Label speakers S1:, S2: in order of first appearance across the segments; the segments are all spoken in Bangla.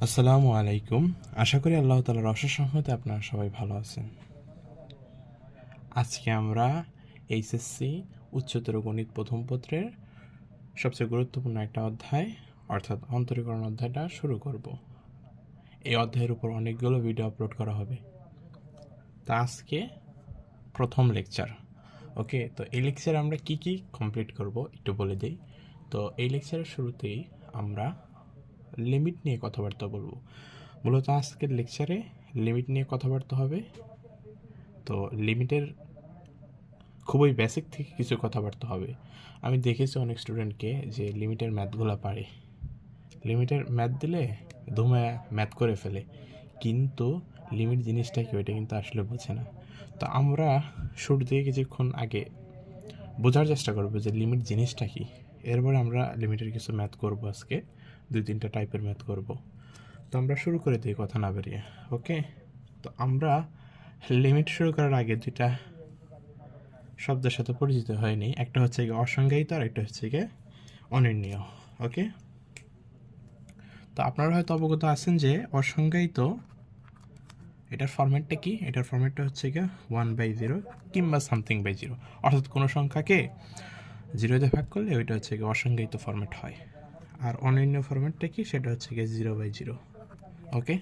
S1: আসসালামু আলাইকুম। আশা করি আল্লাহ তাআলার অশেষ রহমতে আপনারা সবাই ভালো আছেন। আজকে আমরা এইচএসসি উচ্চতর গণিত প্রথম পত্রের সবচেয়ে গুরুত্বপূর্ণ একটা অধ্যায় অর্থাৎ অন্তরীকরণ অধ্যায়টা শুরু করব। এই অধ্যায়ের উপর অনেকগুলো ভিডিও আপলোড করা হবে। তা আজকে প্রথম লেকচার। ওকে, তো এই লেকচারে আমরা কি কি কমপ্লিট করব একটু বলে দিই। তো এই লেকচারের শুরুতেই আমরা লিমিট নিয়ে কথাবার্তা বলবো। মূলত আজকের লেকচারে লিমিট নিয়ে কথাবার্তা হবে। তো লিমিটের খুবই বেসিক থেকে কিছু কথাবার্তা হবে। আমি দেখেছি অনেক স্টুডেন্টকে যে লিমিটের ম্যাথগুলো পারে, লিমিটের ম্যাথ দিলে ধুমায় ম্যাথ করে ফেলে, কিন্তু লিমিট জিনিসটা কি ওইটা কিন্তু আসলে বোঝে না। তো আমরা শুরু থেকে কিছুক্ষণ আগে বোঝার চেষ্টা করবো যে লিমিট জিনিসটা কি। এরপরে আমরা লিমিটের কিছু ম্যাথ করব, আজকে 2-3টা টাইপের ম্যাথ করব। তো আমরা শুরু করে দিই কথা না বেরিয়ে। ওকে, তো আমরা লিমিট শুরু করার আগে দুইটা শব্দের সাথে পরিচিত হয়নি। একটা হচ্ছে গিয়ে অসংজ্ঞায়িত আর একটা হচ্ছে গিয়ে অনির্ণীয়। ওকে, তো আপনারা হয়তো অবগত আছেন যে অসংজ্ঞায়িত এটার ফরম্যাটটা কি। এটার ফরম্যাটটা হচ্ছে গিয়ে 1/0 কিংবা সামথিং বাই 0, অর্থাৎ কোনো সংখ্যাকে 0 দিয়ে ভাগ করলে ওইটা হচ্ছে গিয়ে অসংজ্ঞায়িত ফরম্যাট হয়। আর অনির্ণীয় ফরম্যাটটা কি, সেটা হচ্ছে গিয়ে 0/0। ওকে,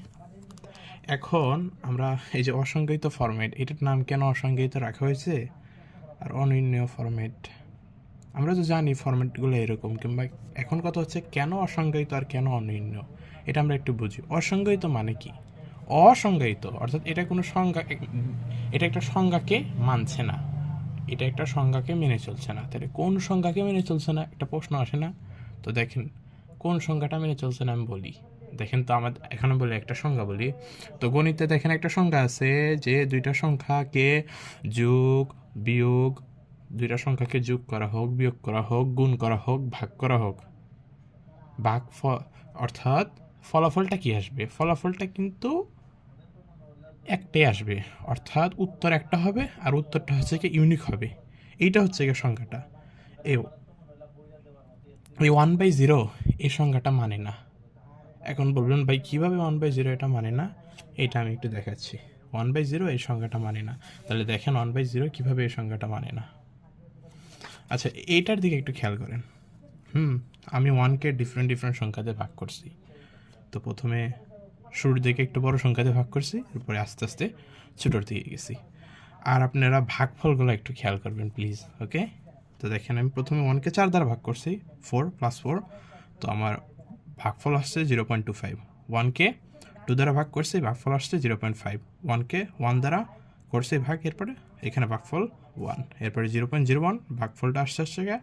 S1: এখন আমরা এই যে অসংজ্ঞায়িত ফরম্যাট, এটার নাম কেন অসংজ্ঞায়িত রাখা হয়েছে, আর অনির্ণীয় ফরম্যাট আমরা তো জানি ফরম্যাটগুলো এরকম, কিংবা এখন কথা হচ্ছে কেন অসংজ্ঞায়িত আর কেন অনির্ণীয়, এটা আমরা একটু বুঝি। অসংজ্ঞায়িত মানে কি? অসংজ্ঞায়িত অর্থাৎ এটা কোনো সংজ্ঞা, এটা একটা সংজ্ঞাকে মানছে না, এটা একটা সংজ্ঞাকে মেনে চলছে না। তাহলে কোন সংজ্ঞাকে মেনে চলছে না, একটা প্রশ্ন আসে না? তো দেখেন কোন সংজ্ঞাটা মেনে চলছে না আমি বলি। দেখেন তো আমাদের এখানে বলি একটা সংজ্ঞা বলি। তো গণিতে দেখেন একটা সংজ্ঞা আছে যে দুইটা সংখ্যাকে যোগ বিয়োগ, দুইটা সংখ্যাকে যোগ করা হোক, বিয়োগ করা হোক, গুণ করা হোক, ভাগ করা হোক, অর্থাৎ ফলাফলটা কি আসবে, ফলাফলটা কিন্তু একটাই আসবে, অর্থাৎ উত্তর একটা হবে আর উত্তরটা হচ্ছে কি ইউনিক হবে। এইটা হচ্ছে কি সংখ্যাটা। এই এই 1/0 এই সংখ্যাটা মানে না। এখন বলবেন ভাই কীভাবে 1/0 এটা মানে না, এটা আমি একটু দেখাচ্ছি। 1/0 এই সংখ্যাটা মানে না, তাহলে দেখেন 1/0 কীভাবে এই সংখ্যাটা মানে না। আচ্ছা, এইটার দিকে একটু খেয়াল করেন। আমি 1কে ডিফারেন্ট ডিফারেন্ট সংখ্যাতে ভাগ করছি। তো প্রথমে শুরুর দিকে একটু বড় সংখ্যাতে ভাগ করছি, এরপরে আস্তে আস্তে ছোটোর দিকে গেছি। আর আপনারা ভাগফলগুলো একটু খেয়াল করবেন প্লিজ। ওকে, তো দেখেন আমি প্রথমে 1কে 4 দ্বারা ভাগ করছি, 4 + 4, তো আমার ভাগফল আসছে 0.25। 1কে 2 দ্বারা ভাগ করছি, ভাগফল আসছে 0.5। 1কে 1 দ্বারা করছি ভাগ, এরপরে এখানে ভাগফল 1, এরপরে 0.01, ভাগফলটা আসছে 100,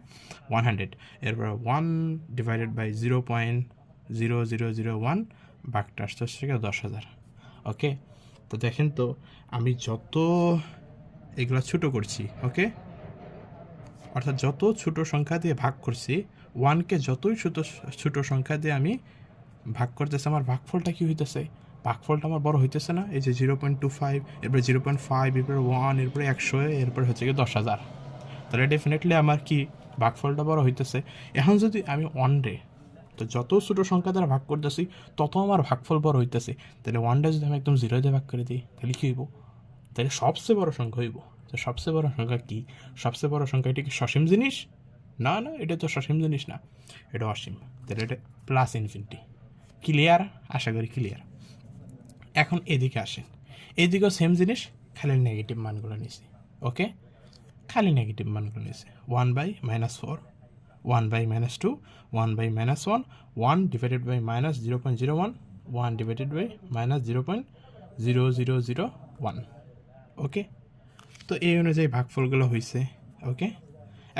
S1: এরপরে 1/0.0001, ভাগটা আসছে 10,000। ওকে, তো দেখেন তো আমি যত এগুলো ছোটো করছি, ওকে, অর্থাৎ যত ছোটো সংখ্যা দিয়ে ভাগ করছি, 1কে যতই ছোটো সংখ্যা দিয়ে আমি ভাগ করতেছে, আমার ভাগফলটা কী হইতেছে, ভাগফলটা আমার বড় হইতেছে না? এই যে 0.25, এরপরে 0.5, এরপরে 1, এরপরে 100, এরপরে হচ্ছে গিয়ে 10,000। তাহলে ডেফিনেটলি আমার কি ভাগফলটা বড় হইতেছে। এখন যদি আমি 1 তো যত ছোটো সংখ্যা দ্বারা ভাগ করতেছি তত আমার ভাগফল বড় হইতেছে। তাহলে 1 যদি আমি একদম 0 দিয়ে ভাগ করে দিই তাহলে কী হইব? তাহলে সবচেয়ে বড় সংখ্যা হইব। তো সবচেয়ে বড় সংখ্যা কি? সবচেয়ে বড় সংখ্যা এটা কি সসীম জিনিস? না না, এটা তো সসীম জিনিস না, এটা অসীম। তাহলে এটা প্লাস ইনফিনিটি। ক্লিয়ার? আশা করি ক্লিয়ার। এখন এদিকে আসেন, এদিকেও সেম জিনিস, খালি নেগেটিভ মানগুলো নিয়েছি। ওকে, খালি নেগেটিভ মানগুলো নিয়েছি। 1/-4, 1/-2, 1/-1, 1/-0.01, 1/-0.0001। ওকে, তো এই অনুযায়ী ভাগফলগুলো হয়েছে। ওকে,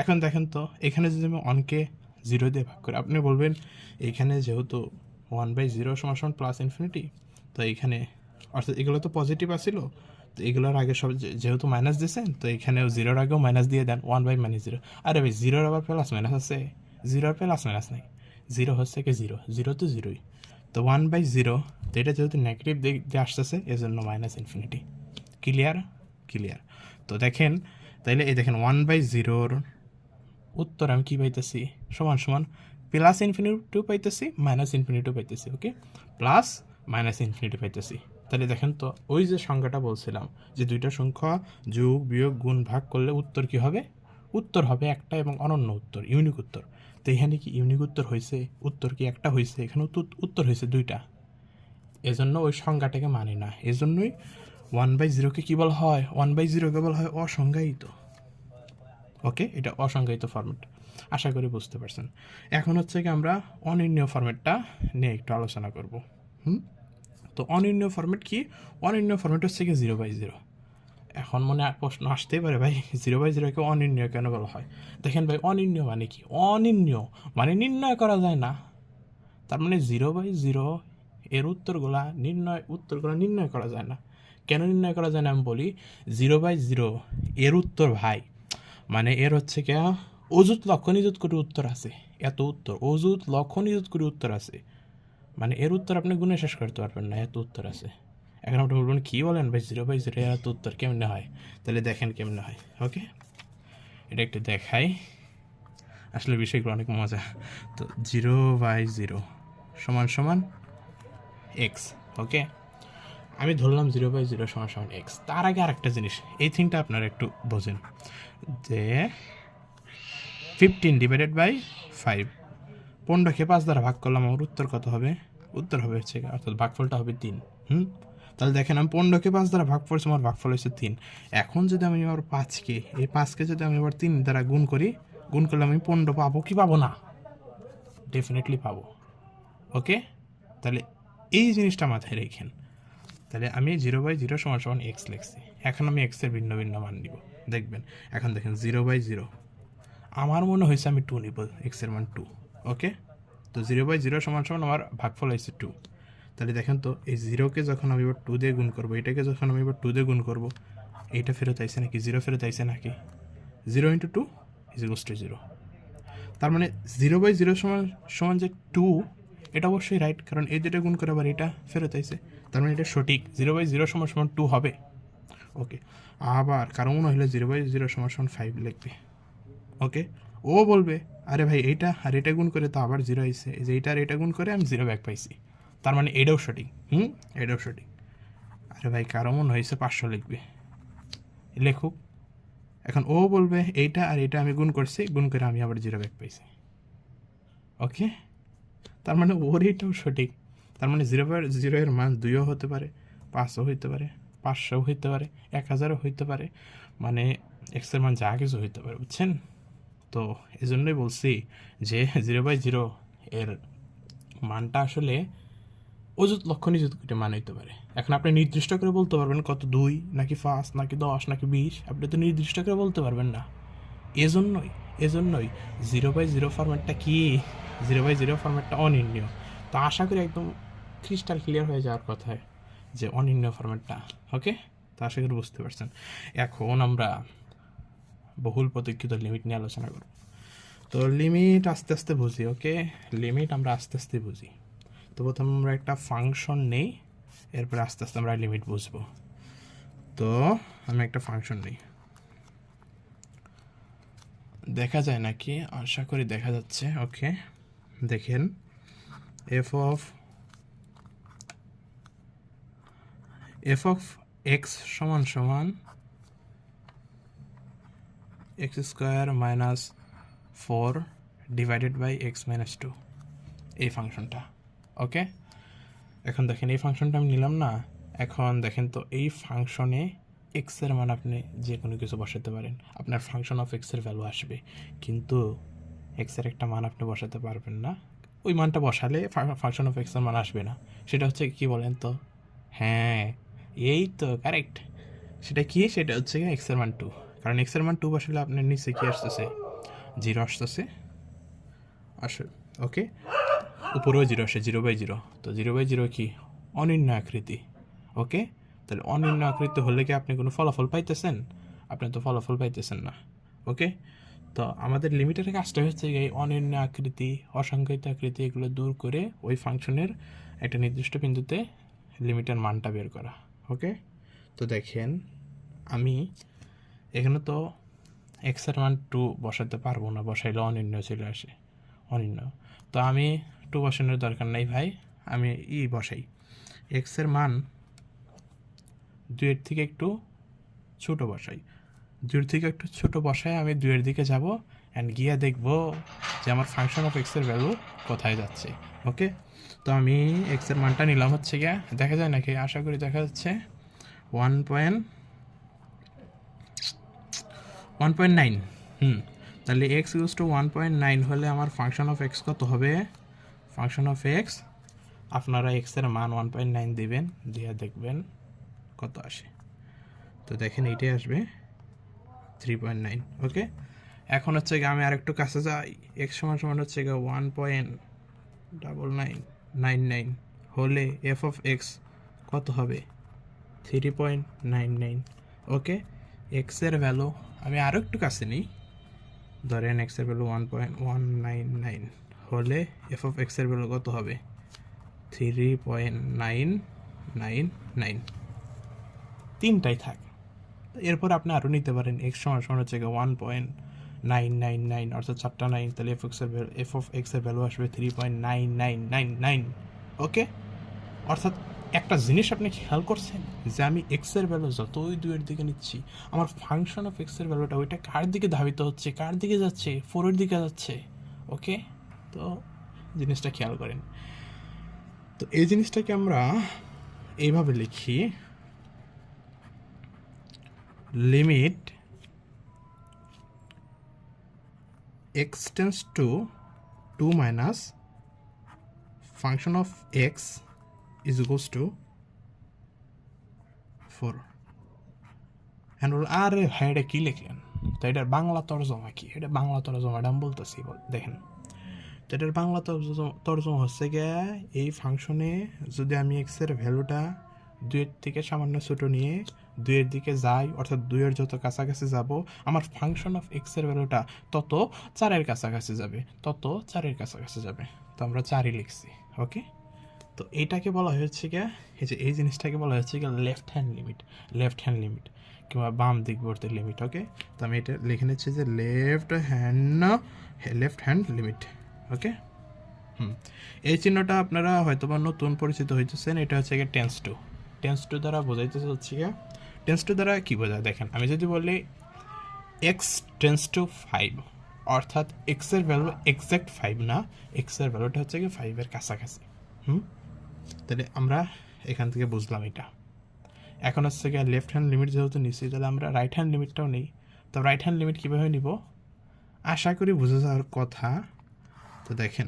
S1: এখন দেখেন তো এখানে যদি আমি 1কে 0 দিয়ে ভাগ করি, আপনি বলবেন এইখানে যেহেতু 1/0 = প্লাস ইনফিনিটি, তো এইখানে অর্থাৎ এগুলো তো পজিটিভ আসছিল, তো এগুলোর আগে সব যেহেতু মাইনাস দিয়েছেন, তো এখানেও 0-র আগেও মাইনাস দিয়ে দেন, 1/-0। আরে ভাই 0-র আবার প্লাস মাইনাস আছে? 0-র প্লাস মাইনাস নাই, 0 হচ্ছে কি 0, 0 তো 0ই। তো 1/0, তো এটা যেহেতু নেগেটিভ দিক দিয়ে আসতেছে, এজন্য মাইনাস ইনফিনিটি। ক্লিয়ার? ক্লিয়ার। তো দেখেন, তাইলে এই দেখেন 1/0-র উত্তর আমি কী পাইতেছি, সমান সমান প্লাস ইনফিনিটিও পাইতেছি, মাইনাস ইনফিনিটিও পাইতেছি। ওকে, প্লাস মাইনাস ইনফিনিটি পাইতেছি। তাহলে দেখেন তো ওই যে সংখ্যাটা বলছিলাম যে দুইটা সংখ্যা যোগ বিয়োগ গুণ ভাগ করলে উত্তর কি হবে? উত্তর হবে একটা এবং অনন্য উত্তর, ইউনিক উত্তর। তো এখানে কি ইউনিক উত্তর হয়েছে? উত্তর কি একটা হয়েছে? এখানে উত্তর হয়েছে দুইটা, এজন্য ওই সংখ্যাটাকে মানে না। এজন্যই 1/0কে কী বলা হয়? 1/0কে বলা হয় অসংজ্ঞায়িত। ওকে, এটা অসংজ্ঞায়িত ফরম্যাট। আশা করি বুঝতে পারছেন। এখন হচ্ছে কি আমরা অনির্ণীয় ফরম্যাটটা নিয়ে একটু আলোচনা করব। তো অনির্ণীয় ফরম্যাট কি? অনির্ণীয় ফরম্যাট হচ্ছে কি 0/0। এখন মনে প্রশ্ন আসতেই পারে, ভাই 0/0কে অনির্ণীয় কেন বলা হয়? দেখেন ভাই, অনির্ণীয় মানে কি? অনির্ণীয় মানে নির্ণয় করা যায় না। তার মানে 0/0 এর উত্তরগুলা নির্ণয় করা যায় না। কেন নির্ণয় করা যায় না আমি বলি। 0/0 এর উত্তর ভাই, মানে এর হচ্ছে কি অযুত লক্ষ নিযুত কোটি উত্তর আছে। এত উত্তর, অযুত লক্ষ নিযুত কোটি উত্তর আছে, মানে এর উত্তর আপনি গুণে শেষ করতে পারবেন না, এত উত্তর আছে। এখন আপনি বলবেন কী বলেন ভাই, 0/0 এত উত্তর কেমনে হয়? তাহলে দেখেন কেমনে হয়। ওকে, এটা একটু দেখাই, আসলে বিষয়গুলো অনেক মজা। তো 0/0 সমান সমান এক্স। ওকে, আমি ধরলাম 0/0 সমান সমান এক্স। তার আগে আরেকটা জিনিস, এই থিংটা আপনারা একটু বোঝেন যে 15/5, 15কে 5 দ্বারা ভাগ করলাম, আমার উত্তর কত হবে? উত্তর হবে হচ্ছে, অর্থাৎ ভাগফলটা হবে 3। তাহলে দেখেন আমি 15কে 5 দ্বারা ভাগ করছি, আমার ভাগফল হচ্ছে 3। এখন যদি আমি আবার 5কে যদি আমি আবার 3 দ্বারা গুণ করলে আমি 15 পাবো কি পাবো না? ডেফিনেটলি পাবো। ওকে, তাহলে এই জিনিসটা মাথায় রেখেন। তাহলে আমি 0/0 সমান সমান এক্স লিখছি। এখন আমি এক্সের ভিন্ন ভিন্ন মান নিব, দেখবেন। এখন দেখেন 0/0 আমার মনে হয়েছে আমি 2 নিব, এক্সের মান 2। ওকে, তো 0/0 সমান সমান আমার ভাগফল হয়েছে 2। তাহলে দেখেন তো এই 0কে যখন আমি এবার 2 দিয়ে গুণ করবো, এটাকে যখন আমি এবার 2 দিয়ে গুণ করবো, এইটা ফেরত আইছে নাকি? 0 ফেরত আইছে নাকি? 0 × 2 = 0। তার মানে 0/0 সমান সমান যে 2, এটা অবশ্যই রাইট, কারণ এই দুটো গুণ করে আবার এটা ফেরত আইছে। তার মানে এটা সঠিক, 0/0 সমান সমান 2 হবে। ওকে, আবার কারণ মনে হলে 0/0 সমান সমান 5 লিখবে। ওকে, ও বলবে আরে ভাই এইটা আর এটা গুণ করে তো আবার 0 আইছে, এই যে এইটা আর এটা গুণ করে আমি 0 ব্যাক পাইছি। তার মানে এটাও সঠিক। এটাও সঠিক। আরে ভাই কারো মনে হয়েছে 500 লিখবে, লেখুক। এখন ও বলবে এইটা আর এটা আমি গুণ করছি, গুণ করে আমি আবার 0 ব্যাক পাইছি। ওকে, তার মানে ওর এইটাও সঠিক। তার মানে 0/0 এর মান 2ও হতে পারে, 5ও হইতে পারে, 500ও হইতে পারে, 1000ও হইতে পারে, মানে এক্সের মান যা কিছু হইতে পারে, বুঝছেন? তো এই জন্যই বলছি যে 0/0 এর মানটা আসলে অযুত লক্ষ নিযুত কোটি মান হইতে পারে। এখন আপনি নির্দিষ্ট করে বলতে পারবেন কত, 2 নাকি 5 নাকি 10 নাকি 20, আপনি তো নির্দিষ্ট করে বলতে পারবেন না। এজন্যই 0/0 ফরম্যাটটা কি? 0/0 ফরম্যাটটা অনির্ণীয়। তো আশা করি একদম ক্রিস্টাল ক্লিয়ার হয়ে যাওয়ার কথা যে অনির্ণীয় ফরম্যাটটা। ওকে, তো আশা করি বুঝতে পারছেন। এখন আমরা বহুল প্রতীক্ষিত লিমিট নিয়ে আলোচনা করব। তো লিমিট আস্তে আস্তে বুঝি। ওকে, লিমিট আমরা আস্তে আস্তে বুঝি। তো প্রথমে আমরা একটা ফাংশন নেই, এরপরে আস্তে আস্তে আমরা লিমিট বুঝবো। তো আমি একটা ফাংশন নেই, দেখা যায় নাকি? আশা করি দেখা যাচ্ছে। ওকে, দেখেন এফ অফ এক্স সমান সমান x² - 4 / x - 2, এই ফাংশনটা। ওকে, এখন দেখেন এই ফাংশনটা আমি নিলাম না। এখন দেখেন তো এই ফাংশনে এক্সের মান আপনি যে কোনো কিছু বসাতে পারেন, আপনার ফাংশন অফ এক্সের ভ্যালু আসবে, কিন্তু এক্সের একটা মান আপনি বসাতে পারবেন না। ওই মানটা বসালে ফাংশন অফ এক্সের মান আসবে না। সেটা হচ্ছে কি বলেন তো? হ্যাঁ, এই তো কারেক্ট। সেটা কি? সেটা হচ্ছে কি এক্সের মান 2, কারণ এক্সের মান 2 বসালে আপনার নিচে কি আসতেছে? 0 আসতেছে। আসলে ওকে, উপরেও 0 আসে, 0/0। তো 0/0 কি? অনির্ণয় আকৃতি। ওকে, তাহলে অনির্ণয় আকৃতি হলে কি আপনি কোনো ফলাফল পাইতেছেন? আপনি তো ফলাফল পাইতেছেন না। ওকে, তো আমাদের লিমিটের কাজটা হচ্ছে এই অনির্ণয় আকৃতি, অসংজ্ঞায়িত আকৃতি, এগুলো দূর করে ওই ফাংশনের একটা নির্দিষ্ট বিন্দুতে লিমিটের মানটা বের করা। ওকে, তো দেখেন আমি এখানে তো এক্সের মান 2 বসাতে পারবো না, বসাইলে অনির্ণয় চলে আসে, অনির্ণয়। তো আমি 2 বসানোর দরকার নাই ভাই, আমি বসাই। এক্সের মান 2-এর থেকে একটু ছোট বসাই, 2-এর থেকে একটু ছোট বসায় আমি 2-এর দিকে যাব অ্যান্ড গিয়ে দেখব যে আমার ফাংশন অফ এক্সের ভ্যালু কোথায় যাচ্ছে। ওকে, তো আমি এক্সের মানটা নিলাম হচ্ছে গিয়া, দেখা যায় নাকি, আশা করি দেখা যাচ্ছে 1.9। তাহলে এক্স ইকুয়ালস টু 1.9 হলে আমার ফাংশন অফ এক্স কত হবে? ফাংশন অফ এক্স, আপনারা এক্সের মান 1.9 দিবেন, দিয়ে দেখবেন কত আসে। তো দেখেন এইটাই আসবে 3.9। ওকে, এখন হচ্ছে গিয়ে আমি আরেকটু কাছে যাই, এক্স সমান সমান হচ্ছে গিয়ে 1.9999 হলে এফ অফ এক্স কত হবে? 3.99। ওকে, এক্সের ভ্যালু আমি আরও একটু কাছে নিই, ধরেন এক্সের ভ্যালু 1.199 হলে এফ অফ এক্সের ভ্যালু কত হবে? 3.999। তিনটাই থাক, এরপর আপনি আরও নিতে পারেন, এক্স সমান সমান হচ্ছে 1.999, অর্থাৎ 4টা 9, তাহলে এফ অফ এক্সের ভ্যালু আসবে 3.9999। ওকে, অর্থাৎ একটা জিনিস আপনি খেয়াল করছেন যে আমি এক্সের ভ্যালু যতই 2-এর দিকে নিচ্ছি, আমার ফাংশন অফ এক্সের ভ্যালুটা ওইটা কার দিকে ধাবিত হচ্ছে, কার দিকে যাচ্ছে? 4-এর দিকে যাচ্ছে। ওকে, তো জিনিসটা খেয়াল করেন। তো এই জিনিসটাকে আমরা এইভাবে লিখি, limit x tends to 2 minus function of x is equals to 4। আরে ভাই এটা কী লিখলেন? তো এটার বাংলা তর্জমা কি? এটা বাংলা তর্জমাটা আমি বলতেছি, দেখেন। তো এটার বাংলা তর্জমা হচ্ছে গিয়ে, এই ফাংশনে যদি আমি এক্সের ভ্যালুটা 2-এর থেকে সামান্য ছোটো নিয়ে 2-এর দিকে যাই, অর্থাৎ 2-এর যত কাছাকাছি যাব, আমার ফাংশন অফ এক্সের ভ্যালুটা তত 4-এর কাছাকাছি যাবে, তো আমরা 4ই লিখছি। ওকে, তো এইটাকে বলা হচ্ছে গিয়ে, এই জিনিসটাকে বলা হচ্ছে গিয়ে লেফট হ্যান্ড লিমিট কিংবা বাম দিকবর্তী লিমিট। ওকে, তো আমি এটা লিখে নিচ্ছি যে লেফট হ্যান্ড লিমিট। ওকে, এই চিহ্নটা আপনারা হয়তো বা নতুন পরিচিত হইতেছেন, এটা হচ্ছে গিয়ে টেন্স টু দ্বারা বোঝাইতেছে হচ্ছে গিয়ে, টেন্স টু দ্বারা কী বোঝায় দেখেন, আমি যদি বলি এক্স টেন্স টু 5, অর্থাৎ এক্সের ভ্যালু এক্স্যাক্ট 5 না, এক্সের ভ্যালুটা হচ্ছে গিয়ে 5-এর কাছাকাছি। তাহলে আমরা এখান থেকে বুঝলাম এটা। এখন হচ্ছে গিয়ে লেফট হ্যান্ড লিমিট যেহেতু নিচ্ছি, তাহলে আমরা রাইট হ্যান্ড লিমিটটাও নিই। তো রাইট হ্যান্ড লিমিট কীভাবে নিব আশা করি বুঝে যাওয়ার কথা। তো দেখেন,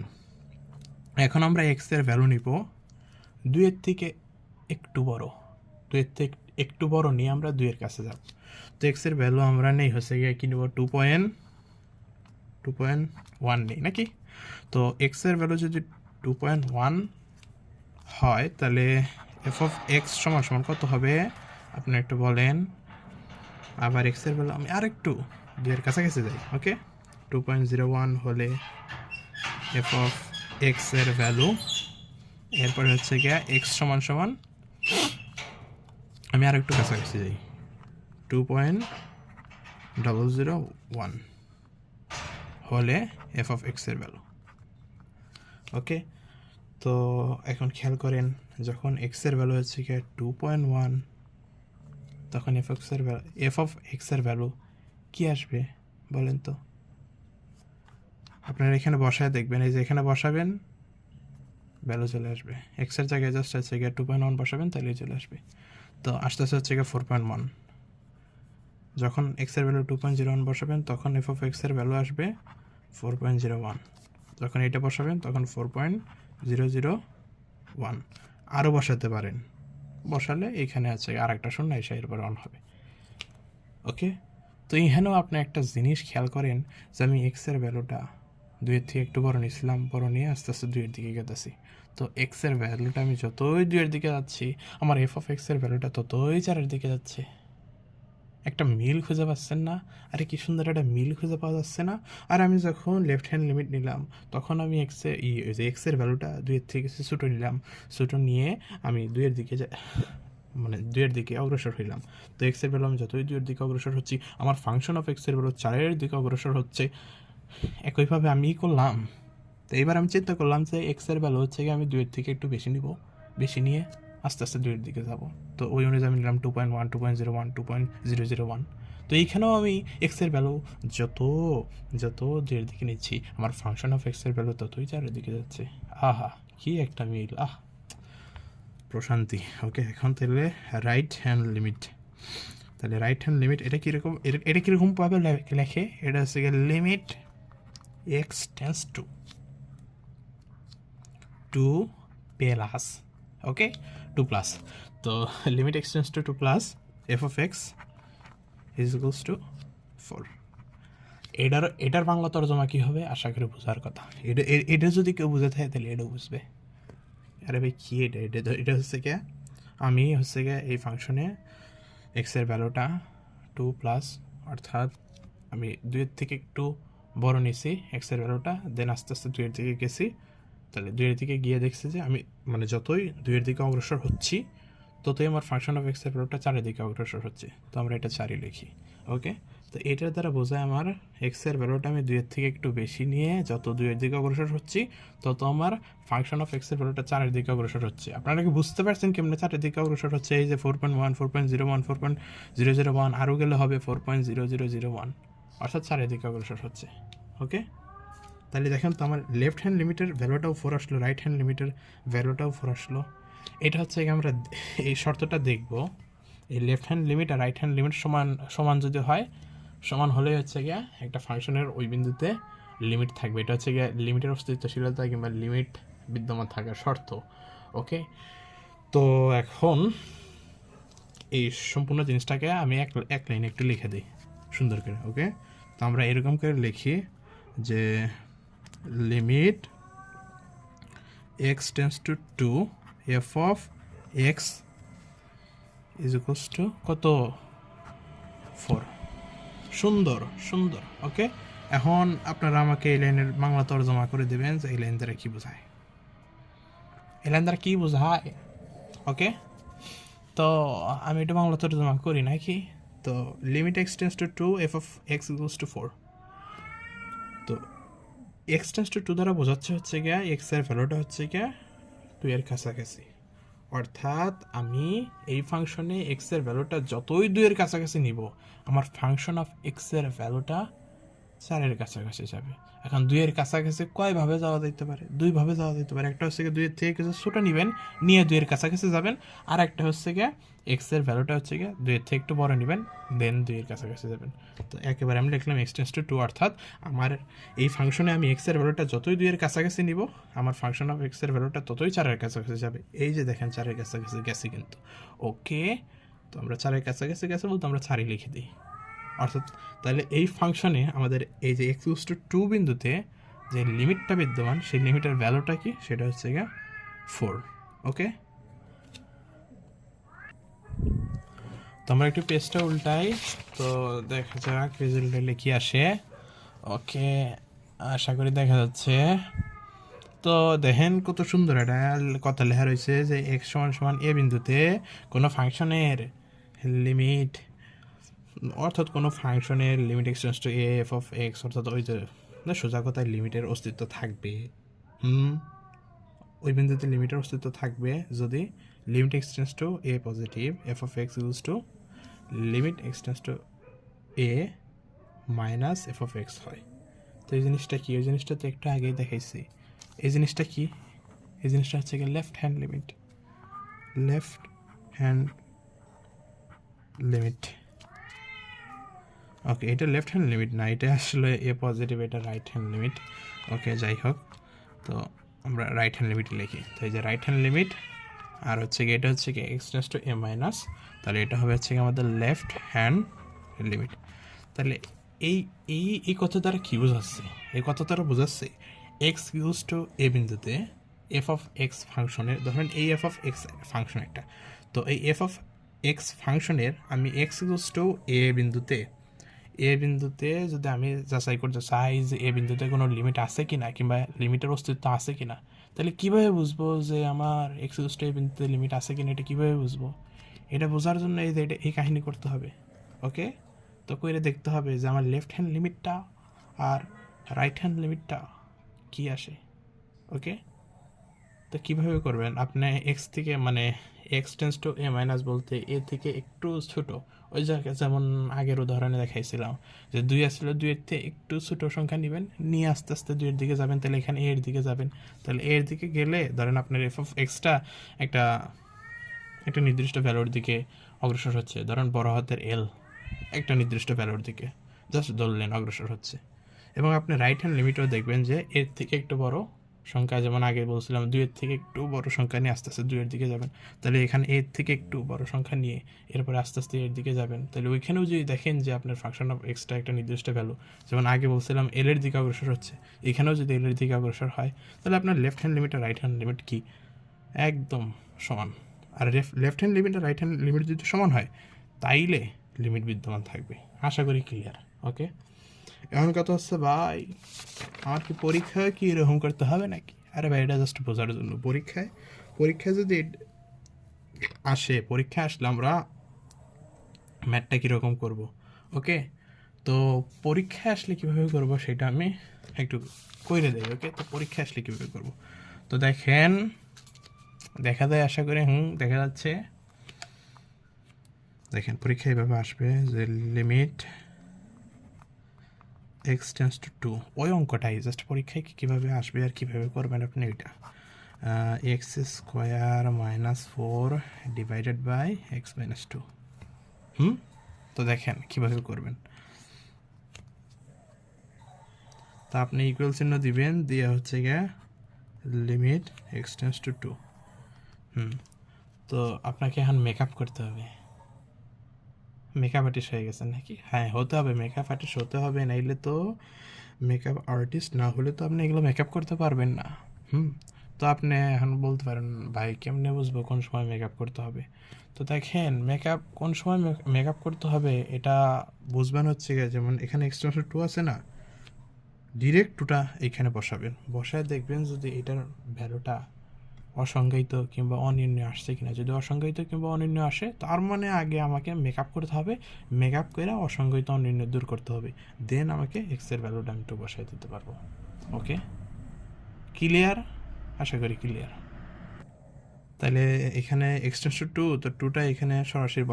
S1: এখন আমরা এক্সের ভ্যালু নিব 2-এর থেকে একটু বড় নিয়ে আমরা 2-এর কাছে যাব। তো এক্সের ভ্যালু আমরা নেই হচ্ছে গিয়ে কী নেব? 2.1 নেই নাকি? তো এক্সের ভ্যালু যদি 2.1 হয়, তাহলে এফ অফ এক্স সমান সমান কত হবে আপনি একটু বলেন। আবার এক্সের ভ্যালু আমি আরেকটু 2-এর কাছাকাছি যাই। ওকে, 2.01 হলে এফ অফ এক্সের ভ্যালু, এরপরে হচ্ছে গিয়া এক্স সমান সমান, আমি আরেকটু কাছাকাছি যাই, 2.001 হলে এফ অফ এক্সের ভ্যালু। ওকে, তো এখন খেয়াল করেন, যখন এক্সের ভ্যালু হচ্ছে কি 2.1, তখন এফ অফ এক্সের ভ্যালু কী আসবে বলেন তো? আপনারা এখানে বসায় দেখবেন, এই যে এখানে বসাবেন, ভ্যালু চলে আসবে। এক্সের জায়গায় জাস্ট হচ্ছে গিয়ে 2.1 বসাবেন, তাহলেই চলে আসবে। তো আস্তে আস্তে হচ্ছে গিয়ে 4.1। যখন এক্সের ভ্যালু 2.01 বসাবেন, তখন এফ অফ এক্সের ভ্যালু আসবে 4.01। যখন এটা বসাবেন তখন 4.001। আরও বসাতে পারেন, বসালে এখানে আছে আর একটা শূন্য এসে এরপর অন হবে। ওকে, তো এখানেও আপনি একটা জিনিস খেয়াল করেন যে আমি এক্সের ভ্যালুটা 2-এর থেকে একটু বড় নিয়েছিলাম, বড় নিয়ে আস্তে আস্তে 2-এর দিকে গেতেছি। তো এক্সের ভ্যালুটা আমি যতই 2-এর দিকে যাচ্ছি, আমার এফ অফ এক্সের ভ্যালুটা ততই 4-এর দিকে যাচ্ছে। একটা মিল খুঁজে পাচ্ছেন না? আরে কি সুন্দর একটা মিল খুঁজে পাওয়া যাচ্ছে না? আর আমি যখন লেফট হ্যান্ড লিমিট নিলাম, তখন আমি এক্সের ভ্যালুটা 2-এর থেকে ছোটো নিলাম, ছোটো নিয়ে আমি 2-এর দিকে 2-এর দিকে অগ্রসর হইলাম। তো এক্সের ভ্যালু আমি যতই 2-এর দিকে অগ্রসর হচ্ছি, আমার ফাংশন অফ এক্সের ভ্যালু 4-এর দিকে অগ্রসর হচ্ছে। একইভাবে আমি করলাম তো এবার আমি চিন্তা করলাম যে এক্সের ভ্যালু হচ্ছে কি আমি 2-এর থেকে একটু বেশি নিব, বেশি নিয়ে আস্তে আস্তে 2-এর দিকে যাব। তো ওই অনুযায়ী আমি নিলাম 2.1, 2.01, 2.001। তো এইখানেও আমি এক্সের ভ্যালু যত যত 2-এর দিকে নিচ্ছি, আমার ফাংশন অফ এক্সের ভ্যালু ততই 4-এর দিকে যাচ্ছে। আহা, কি একটা মিল, প্রশান্তি। ওকে, এখন তাহলে রাইট হ্যান্ড লিমিট। তাহলে রাইট হ্যান্ড লিমিট এটা কীরকম, এটা কীরকমভাবে লেখে? এটা হচ্ছে গিয়ে limit x tends to 2 plus, okay, 2 plus. তো limit x tends to 2 plus f of x is equals to 4। এটার বাংলা তর্জমা কী হবে আশা করি বোঝার কথা। এটা যদি কেউ বুঝে থাকে তাহলে এটাও বুঝবে। আরে ভাই কী এটা হচ্ছে গিয়ে আমি হচ্ছে গিয়ে এই ফাংশনে এক্সের ভ্যালুটা 2 প্লাস, অর্থাৎ আমি 2-এর থেকে একটু বড় নিছি এক্সের ভ্যালুটা, দেন আস্তে আস্তে 2-এর দিকে গেছি। তাহলে 2-এর দিকে গিয়ে দেখছি যে আমি মানে যতই 2-এর দিকে অগ্রসর হচ্ছি ততই আমার ফাংশন অফ এক্সের ভ্যালুটা 4-এর দিকে অগ্রসর হচ্ছে। তো আমরা এটা 4-ই লিখি। ওকে, তো এটার দ্বারা বোঝায় আমার এক্সের ভ্যালুটা আমি 2-এর থেকে একটু বেশি নিয়ে যত 2-এর দিকে অগ্রসর হচ্ছি তত আমার ফাংশন অফ এক্সের ভ্যালুটা 4-এর দিকে অগ্রসর হচ্ছে। আপনারা কি বুঝতে পারছেন কেমনে 4-এর দিকে অগ্রসর হচ্ছে? এই যে 4.1, 4.01, 4.001, আরও গেলে হবে 4.0001, অর্থাৎ 4-এর দিকে অগ্রসর হচ্ছে। ওকে, তাহলে দেখেন তো আমার লেফট হ্যান্ড লিমিটের ভ্যালুটাও 4 আসলো, রাইট হ্যান্ড লিমিটের ভ্যালুটাও 4 আসলো। এটা হচ্ছে আমরা এই শর্তটা দেখব, এই লেফট হ্যান্ড লিমিট আর রাইট হ্যান্ড লিমিট সমান সমান যদি হয়, সমান হলে হচ্ছে গিয়া একটা ফাংশনের ওই বিন্দুতে লিমিট থাকবে। এটা হচ্ছে গিয়া লিমিটের অস্তিত্বশীলতা কিংবা লিমিট বিদ্যমান থাকার শর্ত। ওকে, তো এখন এই সম্পূর্ণ জিনিসটাকে আমি এক লাইনে একটু লিখে দিই সুন্দর করে। ওকে, তো আমরা এরকম করে লিখি যে limit x tense to 2 F of x is equals two কত? 4। সুন্দর সুন্দর। ওকে, এখন আপনারা আমাকে এই লাইনের বাংলা তর্জমা করে দেবেন যে এই লাইন দ্বারা কী বোঝায়, এই লাইন দ্বারা কী বোঝায়। ওকে, তো আমি এটা বাংলা তর্জমা করি নাকি? তো limit x tends to 2 F of x equals to 4। তো এক্স টেন্স টু 2 দ্বারা বোঝাচ্ছে হচ্ছে গিয়া এক্সের ভ্যালুটা হচ্ছে গিয়া 2-এর কাছাকাছি, অর্থাৎ আমি এই ফাংশনে এক্সের ভ্যালুটা যতই 2-এর কাছাকাছি নিব আমার ফাংশন অফ এক্সের ভ্যালুটা 4-এর কাছাকাছি যাবে। এখন 2-এর কাছাকাছি কয়ভাবে যাওয়া যেতে পারে? 2ভাবে যাওয়া যেতে পারে। একটা হচ্ছে গিয়ে 2-এর থেকে কিছু ছোটো নেবেন, নিয়ে 2-এর কাছাকাছি যাবেন। আর একটা হচ্ছে গিয়ে এক্সের ভ্যালুটা হচ্ছে গিয়ে 2-এর থেকে একটু বড় নেবেন, দেন 2-এর কাছাকাছি যাবেন। তো একেবারে আমি লিখলাম এক্স টেন্স টু 2, অর্থাৎ আমার এই ফাংশনে আমি এক্সের ভ্যালুটা যতই 2-এর কাছাকাছি নিব আমার ফাংশন অফ এক্সের ভ্যালুটা ততই 4-এর কাছাকাছি যাবে। এই যে দেখেন 4-এর কাছাকাছি গেছি কিন্তু। ওকে, তো আমরা 4-এর কাছাকাছি গেছে বলতে আমরা 4-ই লিখে দিই। অর্থাৎ তাহলে এই ফাংশনে আমাদের এই যে এক্স ইকুয়ালস টু 2 বিন্দুতে যে লিমিটটা বিদ্যমান সেই লিমিটের ভ্যালুটা কি? সেটা হচ্ছে গিয়ে 4। ওকে, তো আমরা একটু পেজটা উল্টাই, তো দেখা যাক পেজ উল্টাইলে কি আসে। ওকে, আশা করি দেখা যাচ্ছে। তো দেখেন কত সুন্দর একটা কথা লেখা রয়েছে যে এক্স সমান সমান এ বিন্দুতে কোনো ফাংশনের লিমিট, অর্থাৎ কোনো ফাংশনের limit x tends to a f of x, অর্থাৎ ওই যে সোজা কথায় লিমিটের অস্তিত্ব থাকবে। ওই বিন্দুতে লিমিটের অস্তিত্ব থাকবে যদি limit x tends to a positive f of x equals to limit x tends to a minus f of x হয়। তো এই জিনিসটা কি? ওই জিনিসটা তো একটু আগেই দেখাইছি। এই জিনিসটা কি? এই জিনিসটা হচ্ছে গিয়ে left hand limit, left hand limit. Okay, এটা লেফট হ্যান্ড লিমিট না, এটা আসলে এ পজিটিভ, এটা রাইট হ্যান্ড লিমিট। ওকে, যাই হোক, তো আমরা রাইট হ্যান্ড লিমিট লিখি। তো এই যে রাইট হ্যান্ড লিমিট, আর হচ্ছে কি এটা হচ্ছে কি এক্সটেন্স টু এ মাইনাস, তাহলে এটা হবে হচ্ছে কি আমাদের লেফট হ্যান্ড লিমিট। তাহলে এই এই এই কথা দ্বারা কী বোঝাচ্ছে? এই কথা দ্বারা বোঝাচ্ছে এক্স ইউজ টু এ বিন্দুতে এফ অফ এক্স ফাংশনের, ধরেন এই এফ অফ এক্স ফাংশন একটা, তো এই এফ অফ এক্স ফাংশনের আমি এক্স ইউজ টু এ বিন্দুতে যদি আমি যাচাই করতে চাই যে এ বিন্দুতে কোনো লিমিট আছে কি না কিংবা লিমিটের অস্তিত্ব আছে কি না, তাহলে কীভাবে বুঝবো যে আমার এক্স ইউজ টু এ বিন্দুতে লিমিট আছে কি না? এটা কীভাবে বুঝবো? এটা বোঝার জন্য এই যে এই কাহিনী করতে হবে। ওকে, তো করে দেখতে হবে যে আমার লেফট হ্যান্ড লিমিটটা আর রাইট হ্যান্ড লিমিটটা কী আসে। ওকে, তো কীভাবে করবেন? আপনি এক্স থেকে মানে x tends two a minus বলতে এ থেকে একটু ছোট, ওই জায়গায় যেমন আগের উদাহরণে দেখাইছিলাম যে 2 আসলে 2-এর থেকে একটু ছোট সংখ্যা নেবেন, নিয়ে আস্তে আস্তে 2-এর দিকে যাবেন, তাহলে এখানে এর দিকে যাবেন। তাহলে এর দিকে গেলে ধরেন আপনার এফ অফ এক্সটা একটা একটা নির্দিষ্ট ভ্যালুর দিকে অগ্রসর হচ্ছে, ধরেন বড় হাতের এল একটা নির্দিষ্ট ভ্যালুর দিকে জাস্ট ধরলেন অগ্রসর হচ্ছে, এবং আপনি রাইট হ্যান্ড লিমিটও দেখবেন যে এর থেকে একটু বড় সংখ্যা, যেমন আগে বলছিলাম 2-এর থেকে একটু বড় সংখ্যা নিয়ে আস্তে আস্তে 2-এর দিকে যাবেন। তাহলে এখানে এর থেকে একটু বড় সংখ্যা নিয়ে এরপরে আস্তে আস্তে এর দিকে যাবেন। তাহলে ওইখানেও যদি দেখেন যে আপনার ফাংশন অফ এক্সটা একটা নির্দিষ্ট ভ্যালু, যেমন আগে বলছিলাম এল এর দিকে অগ্রসর হচ্ছে, এখানেও যদি এল এর দিকে অগ্রসর হয়, তাহলে আপনার লেফট হ্যান্ড লিমিট আর রাইট হ্যান্ড লিমিট কি একদম সমান। আর লেফট হ্যান্ড লিমিট আর রাইট হ্যান্ড লিমিট যদি সমান হয়, তাইলে লিমিট বিদ্যমান থাকবে। আশা করি ক্লিয়ার। ওকে, এখন কথা হচ্ছে ভাই আমার কি পরীক্ষায় কি এরকম করতে হবে নাকি? আরে ভাই এটা জাস্ট বোঝার জন্য। পরীক্ষায় যদি পরীক্ষায় আসলে আমরা ম্যাথটা কীরকম করব। ওকে, তো পরীক্ষায় আসলে কীভাবে করব সেটা আমি একটু কইরে দেই। ওকে, তো পরীক্ষায় আসলে কীভাবে করব, তো দেখেন দেখা যায়, আশা করি দেখা যাচ্ছে। দেখেন পরীক্ষা এইভাবে আসবে যে লিমিট এক্স টেন্স টু 2, ওই অঙ্কটাই জাস্ট পরীক্ষায় কীভাবে আসবে আর কীভাবে করবেন আপনি ওইটা। X square minus 4 divided by x minus 2। তো দেখেন কীভাবে করবেন। তা আপনি ইকুয়াল চিহ্ন দিবেন, দিয়ে হচ্ছে গিয়ে লিমিট এক্স টেন্স টু 2। তো আপনাকে এখন মেকআপ করতে হবে। মেকআপ আর্টিস্ট হয়ে গেছেন নাকি? হ্যাঁ, হতে হবে, মেকআপ আর্টিস্ট হতে হবে, নাইলে তো মেকআপ আর্টিস্ট না হলে তো আপনি এগুলো মেকআপ করতে পারবেন না। তো আপনি এখন বলতে পারেন ভাই কেমনে বুঝবো কোন সময় মেকআপ করতে হবে? তো দেখেন মেকআপ কোন সময় মেকআপ করতে হবে এটা বুঝবেন হচ্ছে গিয়ে, যেমন এখানে এক্সটেনশন 2 আছে না, ডিরেক্ট 2টা এইখানে বসাবেন, বসায় দেখবেন যদি এটার ভ্যালুটা অসংজ্ঞায়িত কিংবা অনির্ণয় আসছে কিনা। যদি অসংজ্ঞায়িত কিংবা অনির্ণয় আসে, তার মানে আগে আমাকে মেকআপ করতে হবে, মেকআপ করে অসংজ্ঞায়িত অনির্ণয় দূর করতে হবে, দেন আমাকে এক্সের ভ্যালুটা আমি একটু বসাই দিতে পারবো। ওকে, ক্লিয়ার? আশা করি ক্লিয়ার। তাহলে এখানে এক্সটেনশন 2, তো 2টা এখানে সরাসরি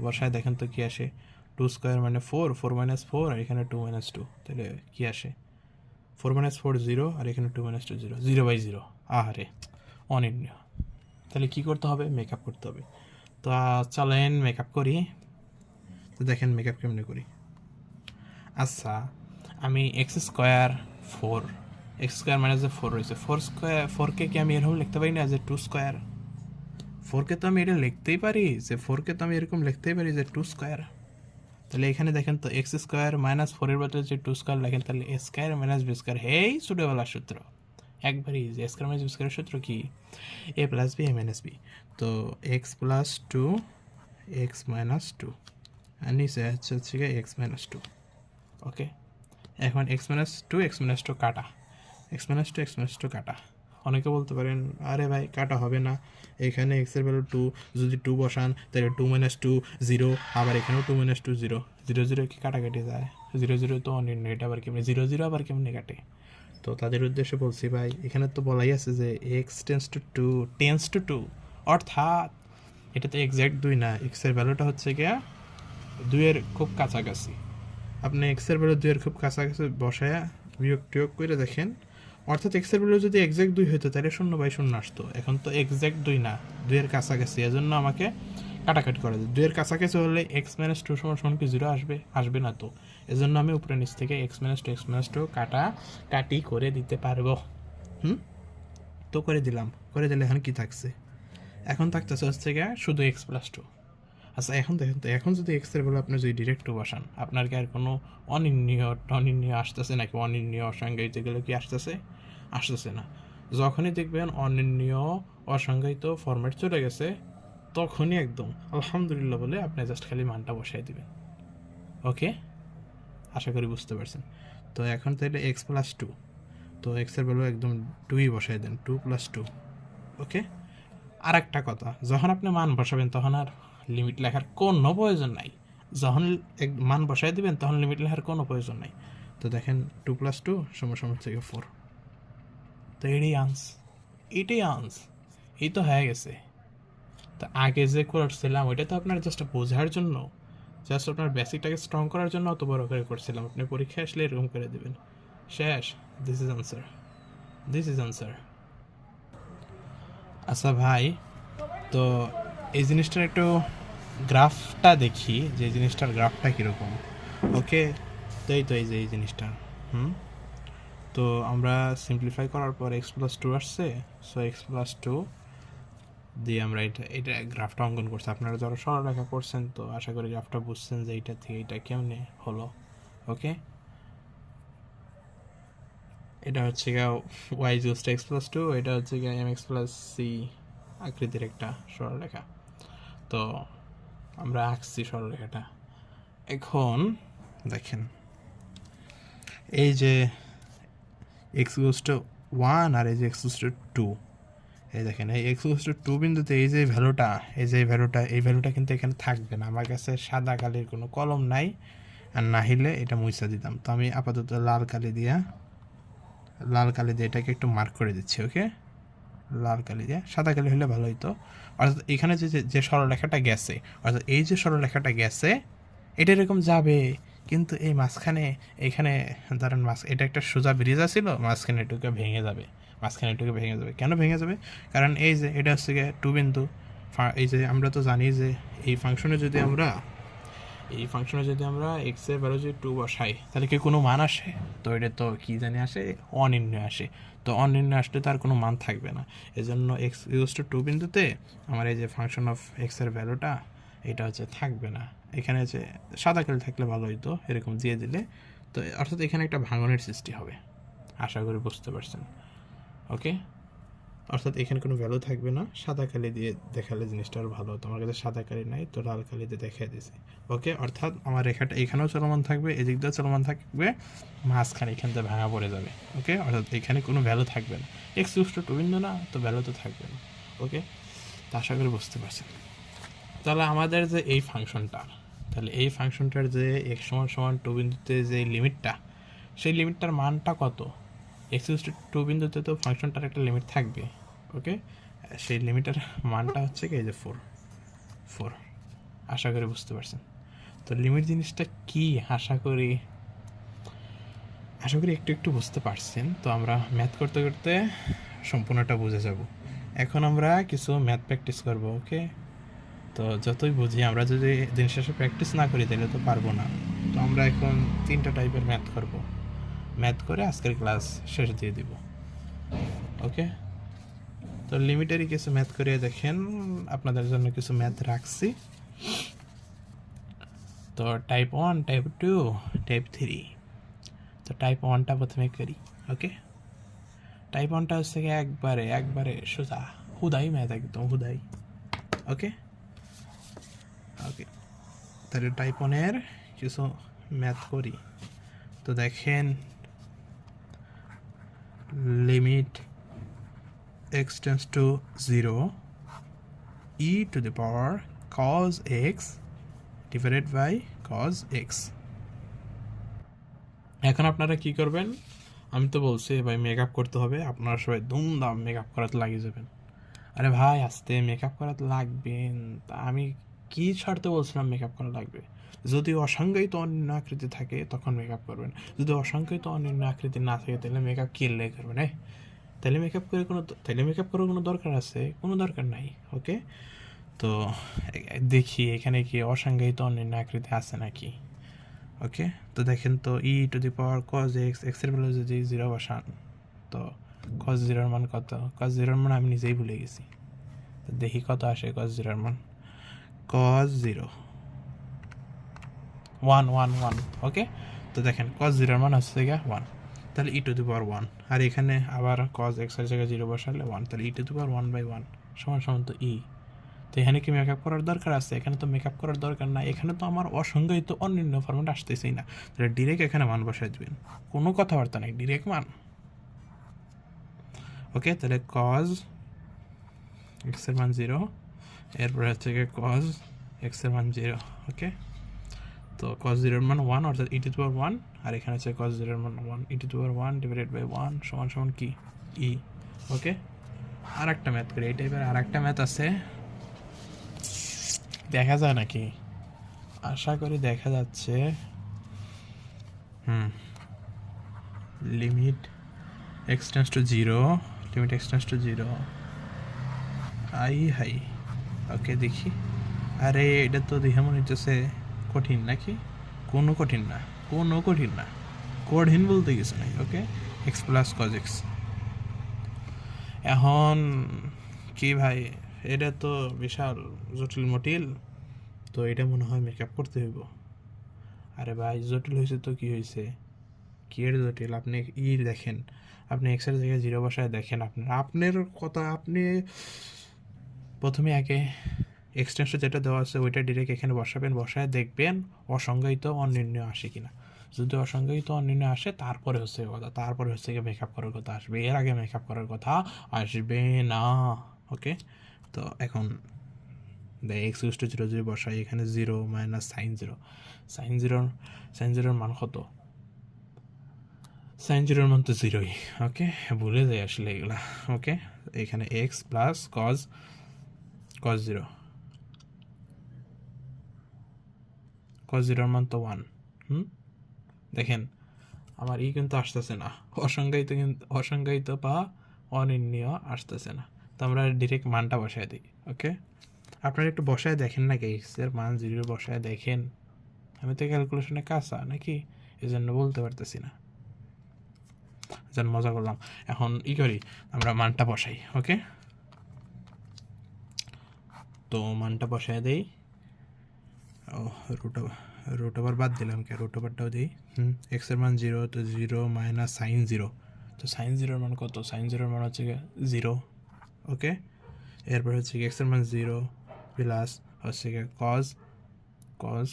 S1: বসায় দেখেন তো কী আসে। 2 স্কোয়ার মানে 4, 4 মাইনাস 4, আর এখানে 2 মাইনাস 2, তাহলে কী আসে? 4 মাইনাস 4 0, আর এখানে 2 মাইনাস 2 0, 0/0। আহারে অনির্ণয়। তাহলে কী করতে হবে? মেকআপ করতে হবে। তো চলেন মেকআপ করি। তো দেখেন মেকআপ কেমনে করি। আচ্ছা, আমি এক্স স্কোয়ার মাইনাস যে 4 রয়েছে, 4কে কি আমি এরকম লিখতে পারি না যে 2 স্কোয়ার? 4কে তো আমি এটা লিখতেই পারি যে 4কে তো আমি এরকম লিখতেই পারি যে 2 স্কোয়ার। তাহলে এখানে দেখেন তো এক্স স্কোয়ার মাইনাস 4-এর বদলে যে 2 স্কোয়ার লেখেন, তাহলে এ স্কোয়ার মাইনাস বি স্কোয়ার। হেই ছোটোবেলার সূত্র, একবারই যে স্কোয়ার মাইনাস বি স্কোয়ারের সূত্র কি? এ plus b a minus B. তো এক্স প্লাস 2 এক্স মাইনাস 2, আর নিচে হচ্ছে গিয়ে এক্স মাইনাস 2। ওকে, এখন এক্স মাইনাস 2 কাটা, এক্স মাইনাস 2 কাটা। অনেকে বলতে পারেন আরে ভাই কাটা হবে না, এখানে এক্সের ভ্যালু 2, যদি 2 বসান তাহলে 2 মাইনাস 2 0, আবার এখানেও 2 মাইনাস 2 0, 0 0 কি কাটাকাটি যায়? 0 0 তো অনির্ণয়, এটা আবার কেমনি 0 0 আবার কেমনি কাটে? তো তাদের উদ্দেশ্যে বলছি ভাই, এখানে তো বলাই আছে যে এক্স টেন্স টু 2, অর্থাৎ এটা তো এক্স্যাক্ট 2 না, এক্সের ভ্যালুটা হচ্ছে গিয়া 2-এর খুব কাছাকাছি। আপনি এক্সের ভ্যালু 2-এর খুব কাছাকাছি বসায়া বিয়োগ করে দেখেন, অর্থাৎ এক্সের ভ্যালু যদি এক্স্যাক্ট 2 হতো তাহলে 0/0 আসতো। এখন তো এক্স্যাক্ট 2 না, 2-এর কাছাকাছি, এজন্য আমাকে কাটাকাটি করা যায়। 2-এর কাছাকাছি হলে এক্স মাইনাস 2 সমান কি 0 আসবে না, তো এজন্য আমি উপরে নিচ থেকে এক্স মাইনাস 2 কাটি করে দিতে পারবো। তো করে দিলে এখন কি থাকছে? এখন থাকতেছে হচ্ছে গিয়ে শুধু এক্স প্লাস 2। আচ্ছা এখন দেখেন তো, এখন যদি এক্সের ভ্যালু আপনি যদি ডিরেক্ট 2 বসান, আপনার কি আর কোনো অনির্ণয় আসতেছে নাকি? অনির্ণয় অসংজ্ঞায়িত গেলে কি আসতেছে না। যখনই দেখবেন অনির্ণয় অসংজ্ঞায়িত ফরম্যাট চলে গেছে, তখনই একদম আলহামদুলিল্লাহ বলে আপনি জাস্ট খালি মানটা বসাই দিবেন। ওকে, আশা করি বুঝতে পারছেন। তো এখন তাহলে এক্স প্লাস 2, তো এক্সের ভ্যালু একদম 2ই বসাই দেন, 2 + 2। ওকে, আর একটা কথা, যখন আপনি মান বসাবেন তখন আর লিমিট লেখার কোনো প্রয়োজন নাই। যখন মান বসাই দিবেন তখন লিমিট লেখার কোনো প্রয়োজন নাই। তো দেখেন 2 + 2 = হচ্ছে 4। তো এটাই আনস এই তো হয়ে গেছে। তো আগে যে করছিলাম ওইটা তো আপনার জাস্ট বোঝার জন্য, জাস্ট আপনার বেসিকটাকে স্ট্রং করার জন্য অত বড় করে করছিলাম। আপনি পরীক্ষায় আসলে এরকম করে দেবেন, শেষ। This is answer, this is answer. আচ্ছা ভাই, তো এই জিনিসটার একটু গ্রাফটা দেখি, যে এই জিনিসটার গ্রাফটা কীরকম। ওকে, তো এই তো এই যে এই জিনিসটা, তো আমরা সিম্পলিফাই করার পর x+2 আসছে। সো x+2 দিয়ে আমরা এটা গ্রাফটা অঙ্কন করছি। আপনারা যারা সরলরেখা করছেন তো আশা করি গ্রাফটা বুঝছেন যে এইটা থেকে এটা কেমনে হলো। ওকে, এটা হচ্ছে গিয়ে y=x+2, এটা হচ্ছে গিয়ে mx+c আকৃতির একটা সরলরেখা। তো আমরা আঁকছি সরলরেখাটা। এখন দেখেন এই যে x=1 আর এই যে x=2, এই দেখেন এই x=2 বিন্দুতে এই যে ভ্যালুটা, এই ভ্যালুটা কিন্তু এখানে থাকবে না। আমার কাছে সাদা কালির কোনো কলম নাই, আর না হলে এটা মুছে দিতাম। তো আমি আপাতত লাল কালি দিয়ে এটাকে একটু মার্ক করে দিচ্ছি। ওকে, লাল কালি দিয়ে, সাদা কালি হলে ভালো হইতো। অর্থাৎ এখানে যে সরলরেখাটা গেছে, অর্থাৎ এই যে সরলরেখাটা গেছে এটা এরকম যাবে, কিন্তু এই মাঝখানে এখানে ধরেন এটা একটা সোজা ব্রিজ আছিল, মাঝখানে এটুকু ভেঙে যাবে। কেন ভেঙে যাবে? কারণ এই যে এটা হচ্ছে গিয়ে 2 বিন্দু। এই যে আমরা তো জানি যে এই ফাংশনে যদি আমরা এক্স এর ভ্যালু যদি 2 বসাই তাহলে কি কোনো মান আসে? তো এটা তো কি জানি আসে, অনির্ণয় আসে। তো অনির্ণয় আসলে তার কোনো মান থাকবে না। এজন্য x=2 বিন্দুতে আমার এই যে ফাংশন অফ এক্স এর ভ্যালুটা এটা হচ্ছে থাকবে না। এখানে হচ্ছে সাদা কালি থাকলে ভালো হইতো, এরকম দিয়ে দিলে। তো অর্থাৎ এখানে একটা ভাঙনের সৃষ্টি হবে, আশা করি বুঝতে পারছেন। ওকে, অর্থাৎ এখানে কোনো ভ্যালু থাকবে না, সাদা কালি দিয়ে দেখালে জিনিসটা আরও ভালো হতো। আমার কাছে সাদা কালি নাই, তো লাল কালি দিয়ে দেখিয়ে দিয়েছি। ওকে, অর্থাৎ আমার রেখাটা এখানেও চলমান থাকবে, এদিক দিয়েও চলমান থাকবে, মাঝখানে এখান থেকে ভাঙা পড়ে যাবে। ওকে, অর্থাৎ এখানে কোনো ভ্যালু থাকবে না। x=2 বিন্দু না, তো ভ্যালু তো থাকবে না। ওকে, তো আশা করি বুঝতে পারছেন। তাহলে আমাদের যে এই ফাংশনটার যে x=2 বিন্দুতে যে লিমিটটা, সেই লিমিটটার মানটা কত? x=2 বিন্দুতে তো ফাংশনটার একটা লিমিট থাকবে। ওকে, সেই লিমিটের মানটা হচ্ছে কি, এই যে 4। আশা করি বুঝতে পারছেন। তো লিমিট জিনিসটা কি আশা করি একটু বুঝতে পারছেন। তো আমরা ম্যাথ করতে করতে সম্পূর্ণটা বুঝে যাব। এখন আমরা কিছু ম্যাথ প্র্যাকটিস করব। ওকে, তো যতই বুঝি, আমরা যদি দিন শেষে প্র্যাকটিস না করি তাহলে তো পারবো না। তো আমরা এখন 3টা টাইপের ম্যাথ করব, ম্যাথ করে আজকের ক্লাস শেষ দিয়ে দিব। ওকে, তো লিমিটারি কিছু ম্যাথ করে দেখেন, আপনাদের জন্য কিছু ম্যাথ রাখছি। তো টাইপ 1, টাইপ 2, টাইপ 3। তো টাইপ 1টা প্রথমে করি। ওকে, টাইপ 1টা হচ্ছে একবারে সোজা হুদাই ম্যাথ, একদম হুদাই। ওকে, তাহলে টাইপ 1-এর কিছু ম্যাথ করি। তো দেখেন, limit x tends to 0 e⁻ cos x divided by cos x। এখন আপনারা কি করবেন? আমি তো বলছি ভাই মেকআপ করতে হবে, আপনারা সবাই ধুমধাম মেকআপ করাতে লাগিয়ে যাবেন। আরে ভাই আস্তে মেকআপ করাতে লাগবেন, তা আমি কি শর্তে বলছিলাম মেকআপ করা লাগবে? যদি অসংজ্ঞায়িত অনির্ণয় আকৃতি থাকে তখন মেকআপ করবেন, যদি অসংজ্ঞায়িত অনির্ণয় আকৃতি না থাকে তাহলে মেকআপ কিনলে করবেন। তাহলে মেকআপ করার কোনো দরকার আছে? কোনো দরকার নাই। ওকে, তো দেখি এখানে কি অসংজ্ঞায়িত অনির্ণয় আকৃতি আছে নাকি। ওকে, তো দেখেন, তো e⁻cos x, এর ভ্যালু যদি 0 বসান, তো cos 0 মান কত? cos 0 মান আমি নিজেই ভুলে গেছি। তো দেখি কত আসে cos 0 মান। cos 0 1। ওকে, তো দেখেন cos 0 মান হচ্ছে গিয়ে 1, তাহলে e⁻1। আর এখানে আবার cos x এর জায়গায় 0 বসালে 1, তাহলে e⁻1/1 সমান তো e। তো এখানে কি মেকআপ করার দরকার আছে? এখানে তো মেকআপ করার দরকার না, এখানে তো আমার অসংজ্ঞায়িত অনির্ণয় ফরম্যাট আসতেছেই না। তাহলে ডিরেক্ট এখানে মান বসাই দেবেন, কোনো কথাবার্তা নেই, ডিরেক্ট মান। ওকে, তাহলে cos x এর মান 0, এরপরে হচ্ছে গিয়ে cos x এর মান 0। ওকে, তো cos 0 এর মান 1, অর্থাৎ e⁻1, আর এখানে হচ্ছে cos 0 এর মান 1, e⁻1 / 1 সমান কি e। ওকে, আর একটা ম্যাথ করি। এই টাইপের আর একটা ম্যাথ আছে, দেখা যায় নাকি? আশা করি দেখা যাচ্ছে। Limit x tends to zero, limit x tends to zero, আই হাই। ওকে দেখি। আরে এটা তো দেখে মনে হচ্ছে কঠিন নাকি? কোনো কঠিন না, কোনো কঠিন না, কঠিন বলতে কিছু নাই। ওকে, এক্স প্লাস কজ এক্স। এখন কি ভাই, এটা তো বিশাল জটিল মটিল, তো এটা মনে হয় মেকআপ করতে হইব। আরে ভাই জটিল হয়েছে তো কি হয়েছে, কি এর জটিল? আপনি দেখেন, আপনি এক্সের জায়গায় জিরো বসায় দেখেন, আপনার কথা, আপনি প্রথমে আগে এক্সটেনশন যেটা দেওয়া আছে ওইটা ডিরেক্ট এখানে বসাবেন, বসায় দেখবেন অসংজ্ঞায়িত অনির্ণয় আসে কিনা। যদি অসংজ্ঞায়িত অনির্ণয় আসে তারপরে হচ্ছে কথা, তারপরে হচ্ছে গিয়ে মেকআপ করার কথা আসবে, এর আগে মেকআপ করার কথা আসবে না। ওকে, তো এখন এক্স ইউজ টু জিরো যদি বসাই, এখানে zero minus sine zero, sine জিরোর মান কত? সাইন জিরোর মান তো জিরোই। ওকে, ভুলে যাই আসলে এগুলা। ওকে, এখানে x plus cos zero, cos জিরোর মান তো ওয়ান। দেখেন আমার কিন্তু আসতেছে না, অসংজ্ঞায়িত, কিন্তু অসংজ্ঞায়িত বা অনির্ণীয় আসতেছে না, তো আমরা ডিরেক্ট মানটা বসায় দিই। ওকে, আপনারা একটু বসায় দেখেন না, এক্সের মান জিরো বসায় দেখেন। আমি তো ক্যালকুলেশনে কাঁচা নাকি, এই জন্য বলতে পারতেছি না, যেন মজা করলাম। এখন করি, আমরা মানটা বসাই। ওকে, তো মানটা বসায় দেই। ও রুট ওভার বাদ দিলাম, কে রুট ওভারটাও দিই। এক্সের মান জিরো, তো জিরো মাইনাস সাইন জিরো, তো সাইন জিরোর মান কত? সাইন জিরোর মান হচ্ছে জিরো। ওকে, এরপর হচ্ছে কি এক্সের মান জিরো প্লাস হচ্ছে কি কজ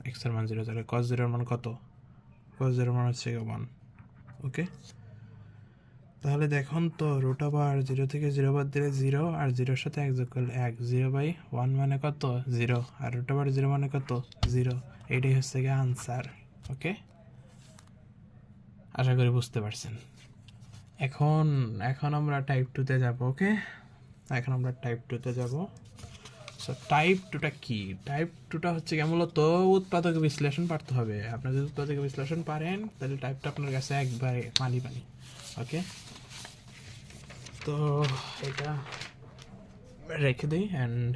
S1: এক্সের মান জিরো, তাহলে কজ জিরোর মান কত? কজ জিরোর মান হচ্ছে ওয়ান। ওকে, তাহলে দেখুন তো, রুট ওভার জিরো থেকে জিরো বাদ দিলে জিরো, আর জিরোর সাথে এক যোগ করলে এক, জিরো বাই ওয়ান মানে কত? জিরো, আর রুট ওভার জিরো মানে কত? জিরো। এইটাই হচ্ছে গিয়ে আনসার। ওকে, আশা করি বুঝতে পারছেন। এখন এখন আমরা টাইপ টুতে যাব। ওকে, এখন আমরা টাইপ টুতে যাব। সো টাইপ টুটা কি? টাইপ টুটা হচ্ছে কি, মূলত উৎপাদক বিশ্লেষণ পারতে হবে। আপনার যদি উৎপাদক বিশ্লেষণ পারেন তাহলে টাইপটা আপনার কাছে একবারে পানি পানি। ওকে, তো এটা রেখে দিই অ্যান্ড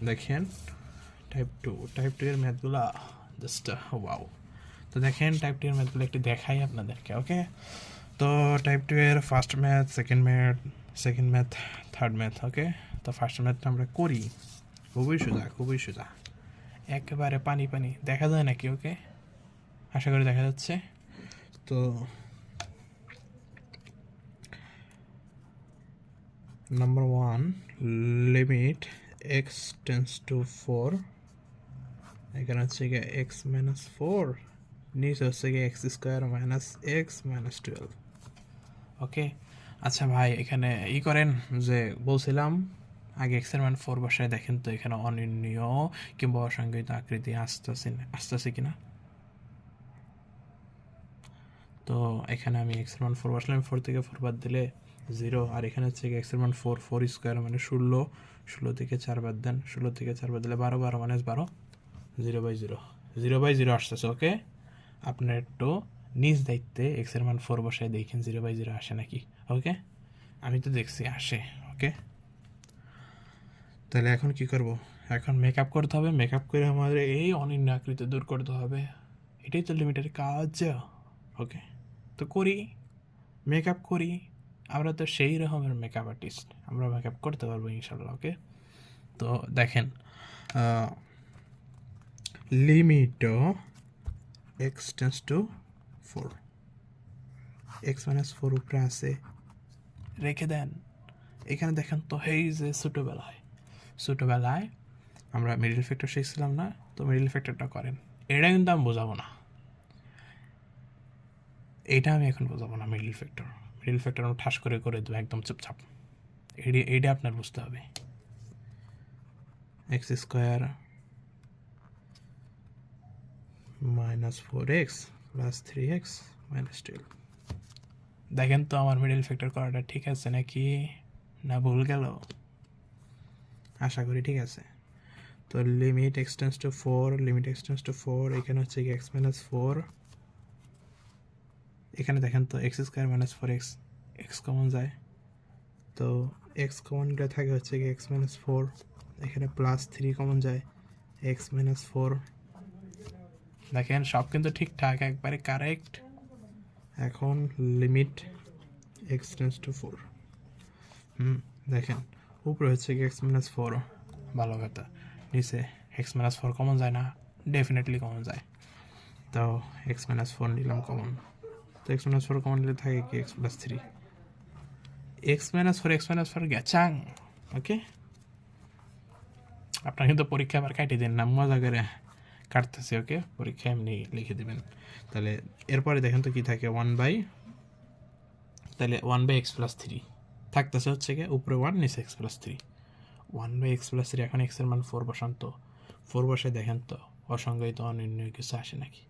S1: দেখেন টাইপ টু এর ম্যাথগুলা জাস্ট ওয়াও। তো দেখেন টাইপ টু এর ম্যাথগুলো একটু দেখাই আপনাদেরকে। ওকে, তো টাইপ টু এর first math, second math, third math. Okay, তো ফার্স্ট ম্যাথটা আমরা করি, খুবই সোজা, একেবারে পানি পানি। দেখা যায় নাকি? ওকে, আশা করি দেখা যাচ্ছে। তো number one, limit x tends to four, এখানে হচ্ছে গিয়ে এক্স মাইনাস ফোর, নিচে হচ্ছে গিয়ে x square minus x minus twelve. Okay, আচ্ছা ভাই এখানে করেন, যে বলছিলাম আগে এক্সের মান ফোর বসায় দেখেন তো এখানে অনির্ণীয় কিংবা অসংজ্ঞায়িত আকৃতি আসতেছে কিনা। তো এখানে আমি এক্সের মান ফোর বসলাম, ফোর থেকে ফোর বাদ দিলে জিরো, আর এখানে হচ্ছে এক্সের মান ফোর, ফোর স্কোয়ার মানে 16, 16 থেকে 4 বাদ দেন, 16 থেকে 4 বাদ দিলে 12, 12 মাইনাস 12, 0/0 আসতেছে। ওকে, আপনার একটু নিজ দায়িত্বে এক্সের মান ফোর বসায় দেখেন 0/0 আসে নাকি। ওকে, আমি তো দেখছি আসে। ওকে, তাহলে এখন কি করব? এখন মেকআপ করতে হবে, মেকআপ করে আমাদের এই অনির্ণয় আকৃতি দূর করতে হবে, এটাই তো লিমিটের কাজ। ওকে, তো করি, মেকআপ করি, আমরা তো সেই রকমের মেকআপ আর্টিস্ট, আমরা মেকআপ করতে পারবো ইনশাল্লাহ। ওকে, তো দেখেন limit x tends to four, x minus four উপরে আছে, রেখে দেন। এখানে দেখেন তো, এই যে ছোটোবেলায় আমরা মিডল ফ্যাক্টর শিখছিলাম না, তো মিডল ফ্যাক্টরটা করেন। এটা কিন্তু আমি বোঝাবো না, এটা আমি এখন বোঝাবো না। মিডল ফ্যাক্টর আমি ঠাস করে দেবো একদম চুপচাপ। এইটা আপনার বুঝতে হবে। X square minus 4x plus 3x minus 12, দেখেন তো আমার মিডল ফ্যাক্টর করাটা ঠিক আছে নাকি না ভুল গেল। আশা করি ঠিক আছে। তো limit x tends to 4, limit x tends to 4, এখানে হচ্ছে কি এক্স মাইনাস 4, এখানে দেখেন তো x square minus 4x, x common যায়, তো এক্স কমন গেলে থাকে হচ্ছে কি এক্স মাইনাস 4, এখানে প্লাস 3 কমন যায়, এক্স মাইনাস 4। দেখেন সব কিন্তু ঠিকঠাক, একবারে কারেক্ট। এখন লিমিট এক্স টেন্স টু 4, দেখেন উপরে হচ্ছে কি এক্স মাইনাস 4, ভালো কথা। নিচে এক্স মাইনাস 4 কমন যায় না? ডেফিনেটলি কমন যায়। তো এক্স মাইনাস 4 নিলাম কমন, তো এক্স মাইনাস 4 কমন নিলে থাকে কি এক্স প্লাস 3, এক্স মাইনাস 4 গেছাং। ওকে, আপনার কিন্তু পরীক্ষা আবার কাটিয়ে দিন না, মজা করে কাটতেছে। ওকে, পরীক্ষা এমনি লিখে দেবেন। তাহলে এরপরে দেখেন তো কী থাকে, তাহলে 1/x+3 থাকতেছে হচ্ছে গিয়ে উপরে 1 নিচে x+3, 1/x+3। এখন x এর মান 4 বসান তো, 4 বসে দেখেন তো অসংজ্ঞায়িত অনির্ণয় কিছু আসে নাকি?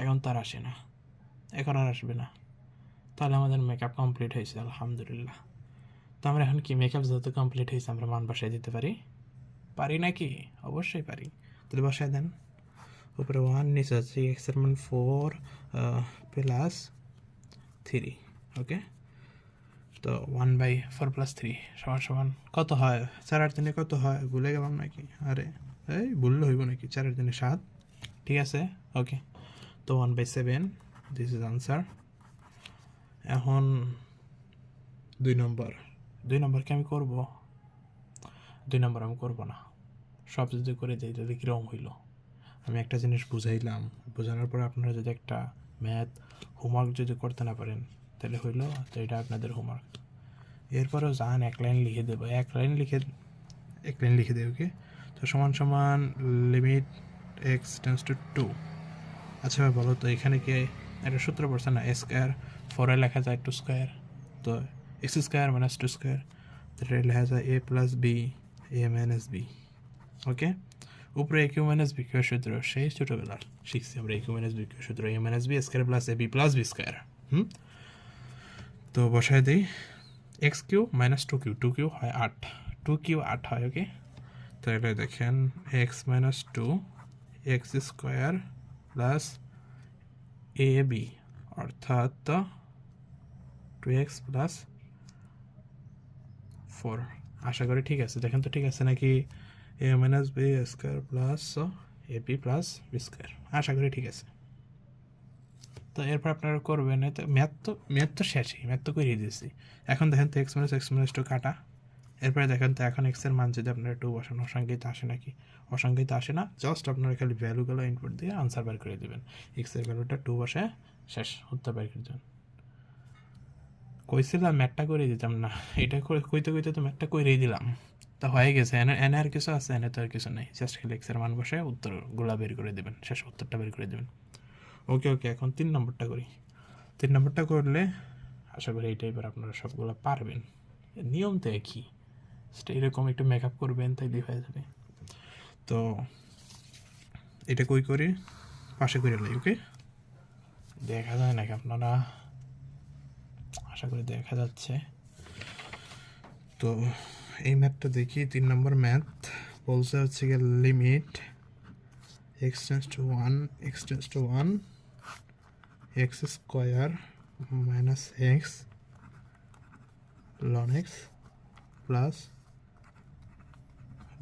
S1: এখন তার আসে না, এখন আর আসবে না। তাহলে আমাদের মেকআপ কমপ্লিট হয়েছে, আলহামদুলিল্লাহ। তো আমরা এখন কি মেকআপ যেহেতু কমপ্লিট হয়েছে আমরা মান বসাই দিতে পারি নাকি? অবশ্যই পারি। তাহলে বসায় দেন, উপরে 1 নিচে হচ্ছে এক্স এর মান 4 প্লাস 3। ওকে, তো 1/4+3 সমান কত হয়? 4 আর 3 কত হয়? ভুলে গেলাম নাকি? আরে এই ভুললে হইব নাকি? 4 আর 3 7, ঠিক আছে। ওকে, তো 1/7, দিস ইজ আনসার। এখন 2 নম্বরকে আমি করব, 2 নম্বর আমি করব না। সব যদি করে দিই তাহলে কীরকম হইল? আমি একটা জিনিস বুঝাইলাম, বোঝানোর পর আপনারা যদি একটা ম্যাথ হোমওয়ার্ক যদি করতে না পারেন তাহলে হইলো, তো এটা আপনাদের হোমওয়ার্ক। এরপরেও যান এক লাইন লিখে দেবো, এক লাইন লিখে দেবো। ওকে, তো সমান লিমিট এক্স টেন্স টু 2। আচ্ছা ভাই বলো তো, এখানে কি একটা সূত্র পড়ছে না, স্কোয়ার 4 লেখা যায় 2 স্কোয়ার, তো এক্স স্কোয়ার মাইনাস 2 স্কোয়ার, তাহলে লেখা যায় a plus b a minus b. Okay, উপরে a cube minus b cube সূত্র সেই ছোটোবেলার শিখছি আমরা, a cube minus b cube সূত্র, a minus b square plus a b plus b square. তো বসায় দিই, এক্স কিউ মাইনাস 2 কিউ হয় 8, 2 কিউ 8 হয়। ওকে, তাহলে দেখেন x minus 2 x square plus a b অর্থাৎ 2x প্লাস 4। আশা করি ঠিক আছে। দেখেন তো ঠিক আছে নাকি? এ minus b square plus a b plus b square, আশা করি ঠিক আছে। তো এরপর আপনারা করবেন, তো ম্যাথ তো শেষই, ম্যাথ তো করিয়ে দিয়েছি। এখন দেখেন তো এক্স মাইনাস 2 কাটা, এরপরে দেখেন তো এখন এক্সের মান যদি আপনারা 2 বসান অসংখ্যায়িত আসে নাকি? অসংখ্যায়িত আসে না, জাস্ট আপনারা খালি ভ্যালুগুলো ইনপুট দিয়ে আনসার বের করে দেবেন। এক্সের ভ্যালুটা 2 বসে শেষ, উত্তর বের করে দেবেন। কইছিলাম ম্যাথটা করে দিতাম না, এটা কইতে তো ম্যাথটা করেই দিলাম। তা হয়ে গেছে, এনে আর কিছু আছে? এনে তো আর কিছু নেই, জাস্ট খালি এক্সের মান বসে উত্তরগুলো বের করে দেবেন, শেষ উত্তরটা বের করে দেবেন। ওকে, এখন 3 নম্বরটা করি। 3 নম্বরটা করলে আশা করি এই টাইপের আপনারা সবগুলো পারবেন। নিয়ম তো একই, এরকম একটু মেকআপ করবেন তাইলে হয়ে যাবে। তো এটা করি পাশে করে লাই। ওকে, দেখা যায় নাকি আপনারা? আশা করি দেখা যাচ্ছে। তো এই ম্যাথটা দেখি, 3 নম্বর ম্যাথ বলছে হচ্ছে গিয়ে limit x tends to 1 x square minus x ln x plus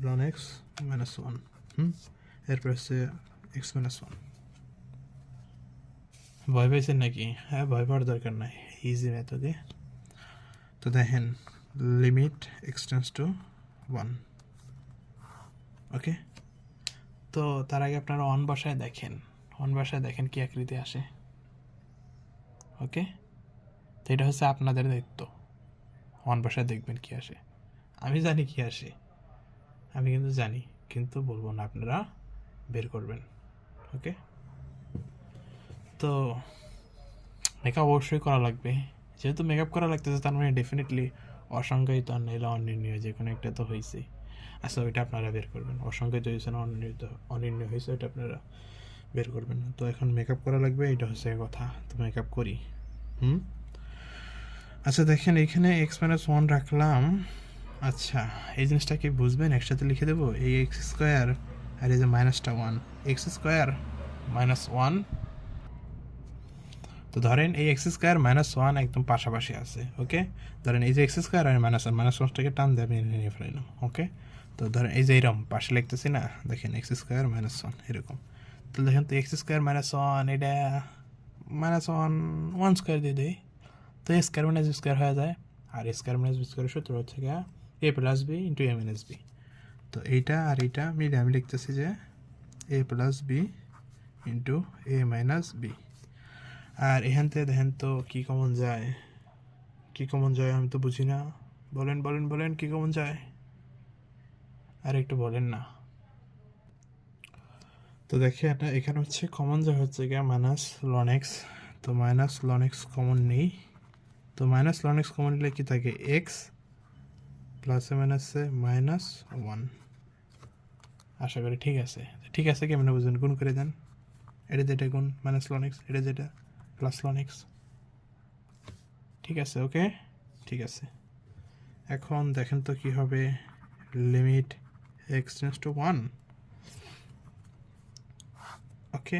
S1: ln x minus 1, এরপর হচ্ছে এক্স মাইনাস 1। ভয় পাইছেন নাকি? হ্যাঁ, ভয় পাওয়ার দরকার নাই, ইজি ম্যাথ। ওকে, তো দেখেন লিমিট এক্স টেন্স টু 1। ওকে, তো তার আগে আপনারা অন বসায় দেখেন কি আকৃতি আসে। ওকে, তো এটা হচ্ছে আপনাদের দায়িত্ব, অন বসায় দেখবেন কি আসে। আমি জানি কি আসে, আমি কিন্তু জানি, কিন্তু বলবো না, আপনারা বের করবেন। ওকে, তো মেকআপ অবশ্যই করা লাগবে, যেহেতু মেকআপ করা লাগতেছে তার মানে ডেফিনেটলি অসংখ্যায়িত আর নাইলে অনির্ণয় যে কোনো একটা তো হয়েছে। আচ্ছা, ওইটা আপনারা বের করবেন, অসংখ্যায়িত হয়েছে না অনির্ণয় হয়েছে, ওইটা আপনারা বের করবেন। তো এখন মেকআপ করা লাগবে, এটা হচ্ছে কথা। তো মেকআপ করি। আচ্ছা দেখেন এখানে এক্স মাইনাস ওয়ান রাখলাম। আচ্ছা এই জিনিসটা কি বুঝবেন? একসাথে লিখে দেবো, এই এক্স স্কোয়ার আর এই যে মাইনাসটা one, x square minus one. তো ধরেন এই এক্স স্কোয়ার মাইনাস ওয়ান একদম পাশাপাশি আছে, ওকে। ধরেন এই যে এক্স স্কোয়ার আর মাইনাস ওয়ান, মাইনাস ওয়ানটাকে টান দিয়ে আমি নিয়ে ফেলাইলাম, ওকে। তো ধরেন এই যে এরকম পাশে লিখতেছি না, দেখেন এক্স স্কোয়ার মাইনাস ওয়ান এরকম। তো দেখেন তো এক্স স্কোয়ার মাইনাস ওয়ান, এটা মাইনাস ওয়ান ওয়ান স্কোয়ার দিয়ে দিই, তো a square minus b square হয়ে যায়। আর এ স্কোয়ার মাইনাস বি স্কোয়ারের সূত্র হচ্ছে গিয়া এ প্লাস বি ইন্টু এ মাইনাস বি। তো এইটা আর এইটা মিলে আমি লিখতেছি যে এ প্লাস বি ইন্টু এ মাইনাস বি। আর এখান থেকে দেখেন তো কী কমন যায়, কী কমন যায় আমি তো বুঝি না। বলেন বলেন বলেন কী কমন যায়, আর একটু বলেন না। তো দেখেন এখানে হচ্ছে কমন যায় হচ্ছে গিয়া মাইনাস লন এক্স। তো মাইনাস লন এক্স কমন নেই, তো মাইনাস লন এক্স কমন নিলে কি থাকে, এক্স প্লাসে মাইনাসে মাইনাস ওয়ান। আশা করি ঠিক আছে। ঠিক আছে কেমন বুঝবেন, গুণ করে দেন, এটা যেটা গুণ মাইনাস লন এক্স, এটা যেটা প্লাস লন এক্স। ঠিক আছে, ওকে ঠিক আছে। এখন দেখেন তো কি হবে, limit x tends to one, okay.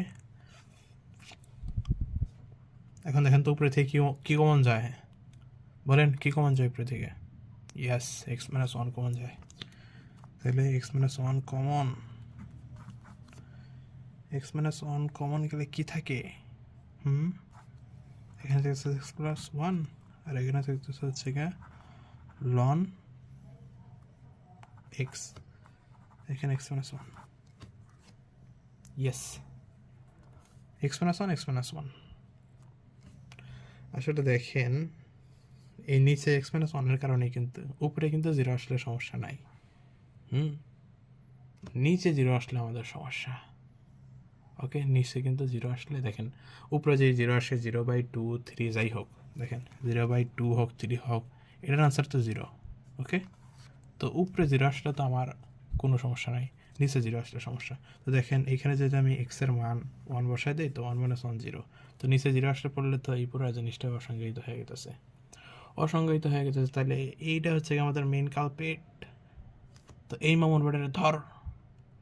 S1: এখন দেখেন তো উপরে থেকে কি কমন যায়, বলেন কি কমন যায় উপরে থেকে? ইয়াস, এক্স মাইনাস ওয়ান কমন যায়। তাহলে x minus one common, x minus one common গেলে কি থাকে, এখানে থেকে এক্স প্লাস ওয়ান, আর এখানে থেকে হচ্ছে গিয়ে লন এক্স, এখানে x minus one. Yes, x minus one, x minus one. আসলে দেখেন এই নিচে এক্স মাইনাস ওয়ানের কারণে কিন্তু উপরে কিন্তু জিরো আসলে সমস্যা নাই, নিচে জিরো আসলে আমাদের সমস্যা, ওকে। নিচে কিন্তু জিরো আসলে দেখেন উপরে যে জিরো আসে, 0/2 3 যাই হোক, দেখেন 0/2 হোক 3 হোক, এটার আনসার তো জিরো, ওকে। তো উপরে জিরো আসলে তো আমার কোনো সমস্যা নাই, নিচে জিরো আসলে সমস্যা। তো দেখেন এইখানে যদি আমি এক্সের মান ওয়ান বসাই দিই, তো 1 - 1 0, তো নিচে জিরো আসলে পড়লে তো এই পুরো জিনিসটা অসংজ্ঞায়িত হয়ে গেছে, অসংজ্ঞায়িত হয়ে গেছে। তাহলে এইটা হচ্ছে আমাদের মেইন কালপেট। তো এই মামুর ব্যাটারে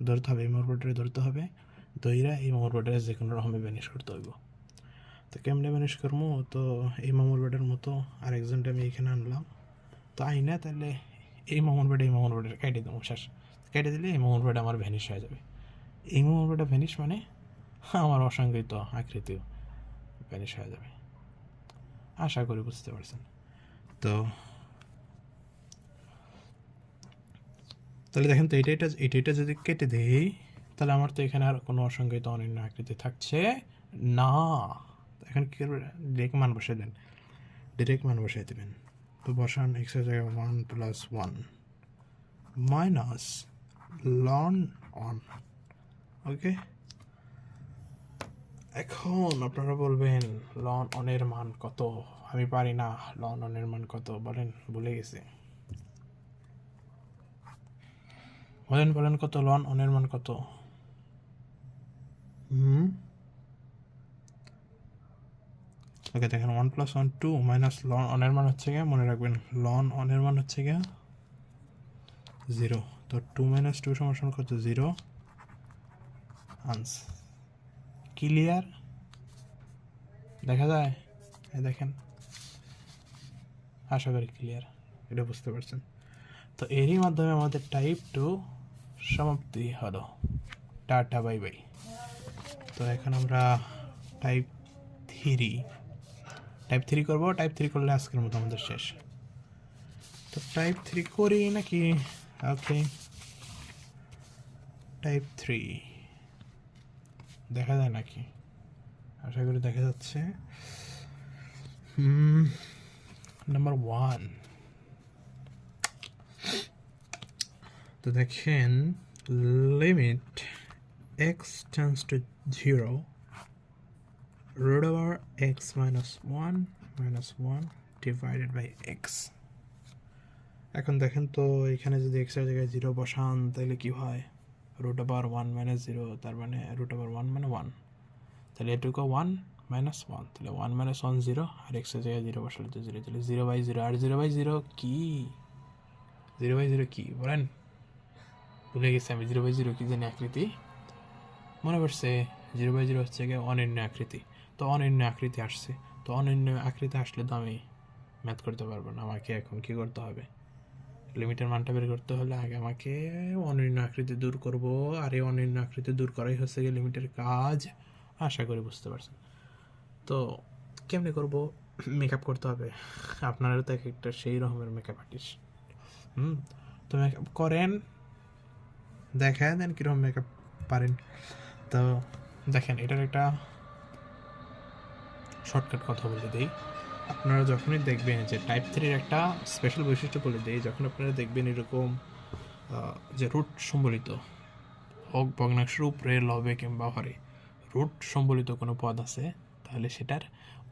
S1: ধরতে হবে, এই মামুর ব্যাটারে ধরতে হবে, দইরা এই মামুর ব্যাটারে যে কোনো রকমে ম্যানেজ করতে হইব। তো কেমনে ম্যানেজ করবো, তো এই মামুর ব্যাটার মতো আরেকজনটা আমি এখানে আনলাম, তো আই না তাহলে এই মামুর ব্যাটা এই মামুর ব্যাটার কেটে দেবো, শেষ। কেটে দিলে এই মামুর ব্যাটা আমার ভ্যানিশ হয়ে যাবে। এই মামুর ব্যাটা ভ্যানিশ মানে আমার অসংজ্ঞায়িত আকৃতিও ভ্যানিশ হয়ে যাবে। আশা করি বুঝতে পারছেন। তো তাহলে দেখেন তো এটা যদি কেটে দেই, তাহলে আমার তো এখানে আর কোনো অসংজ্ঞায়িত অনির্ণয় আকৃতি থাকছে না। এখন কী করবে, ডিরেক্ট মান বসাই দেন, ডিরেক্ট মান বসাই দেবেন। তো বসান এক্সের জায়গায় 1 + 1 মাইনাস লন অন, ওকে। এখন আপনারা বলবেন লন অনের মান কত, আমি পারি না, লন অনের মান কত বলেন, ভুলে গেছি, বলেন বলেন কত, লন অনের মান কত? ওকে দেখেন 1 + 1 2 মাইনাস লন অনের মান হচ্ছে গিয়ে, মনে রাখবেন লন অনের মান হচ্ছে গিয়ে 0। তো 2 - 2 সমান কত, 0। আনসার ক্লিয়ার, দেখা যায়, এই দেখেন, আশা করি ক্লিয়ার, এটা বুঝতে পারছেন। তো এরই মাধ্যমে আমাদের টাইপ 2 সমাপ্তি হলো। Tata bye bye. তো এখন আমরা টাইপ 3 করবো, টাইপ 3 করলে আজকের মতো আমাদের শেষ। তো টাইপ 3 করি নাকি, ওকে। টাইপ 3 দেখা যায় নাকি, আশা করি দেখা যাচ্ছে। নাম্বার 1, তো দেখেন limit x tends two 0 √(x - 1 - 1 divided by x). এখন দেখেন তো এখানে যদি x এর জায়গায় 0 বসান তাহলে কি হয়, √1 - 0, তার মানে √1 মানে 1, তাহলে এটুকু 1 -1, তাহলে 1 - 1 0, আর এক্সের জায়গায় 0 বসালে তো 0, তাহলে 0/0, আর 0/0 কি? 0/0 কি বলেন? ভুলে গেছি আমি 0/0 কি জানি আকৃতি, মনে পড়ছে 0/0 হচ্ছে গিয়ে অনির্ণয় আকৃতি। তো অনির্ণয় আকৃতি আসছে, তো অনির্ণয় আকৃতি আসলে তো আমি ম্যাথ করতে পারবো না। আমাকে এখন কি করতে হবে? লিমিটের মানটা বের করতে হলে আগে আমাকে অনির্ণয় আকৃতি দূর করব, আর এই অনির্ণয় আকৃতি দূর করাই হচ্ছে গিয়ে লিমিটের কাজ। আশা করি বুঝতে পারছেন। তো কেমনে করব? মেকআপ করতে হবে। আপনারা তো একটা সেই রকমের মেকআপ আর্টিস্ট। তো মেকআপ করেন, দেখায় দেন কীরকম মেকআপ পারেন। তো দেখেন, এটার একটা শর্টকাট কথা বলে দিই। আপনারা যখনই দেখবেন যে টাইপ 3-র একটা স্পেশাল বৈশিষ্ট্য বলে দিই, যখন আপনারা দেখবেন এরকম যে রুট সম্বলিত হোক ভগ্নাংশের উপরে, লবে কিংবা হরে রুট সম্বলিত কোনো পদ আছে, তাহলে সেটার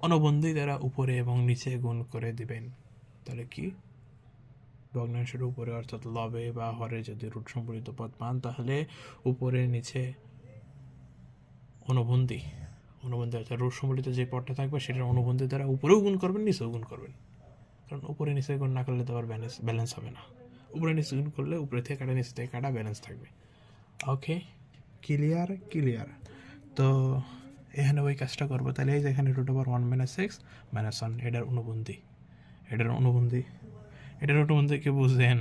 S1: অনুবন্ধী দ্বারা উপরে এবং নিচে গুণ করে দিবেন। তাহলে কি, ভগ্নাংশের উপরে অর্থাৎ লবে বা হরে যদি রুট সম্বলিত পদ পান, তাহলে উপরে নিচে অনুবন্ধী অর্থাৎ রুট সম্বলিত যে পদটা থাকবে সেটার অনুবন্ধী দ্বারা উপরেও গুণ করবেন, নিচেও গুণ করবেন। কারণ উপরে নিচে গুণ না করলে তো আবার ব্যালেন্স হবে না। উপরে নিচে গুণ করলে উপরে থেকে কাটা, নিচে থেকে কাটা, ব্যালেন্স থাকবে। ওকে, ক্লিয়ার। তো এখানে ওই কাজটা করবো। তাহলে এই যে এখানে √1 - x - 1 এটার অনুবন্ধী কি বুঝেন?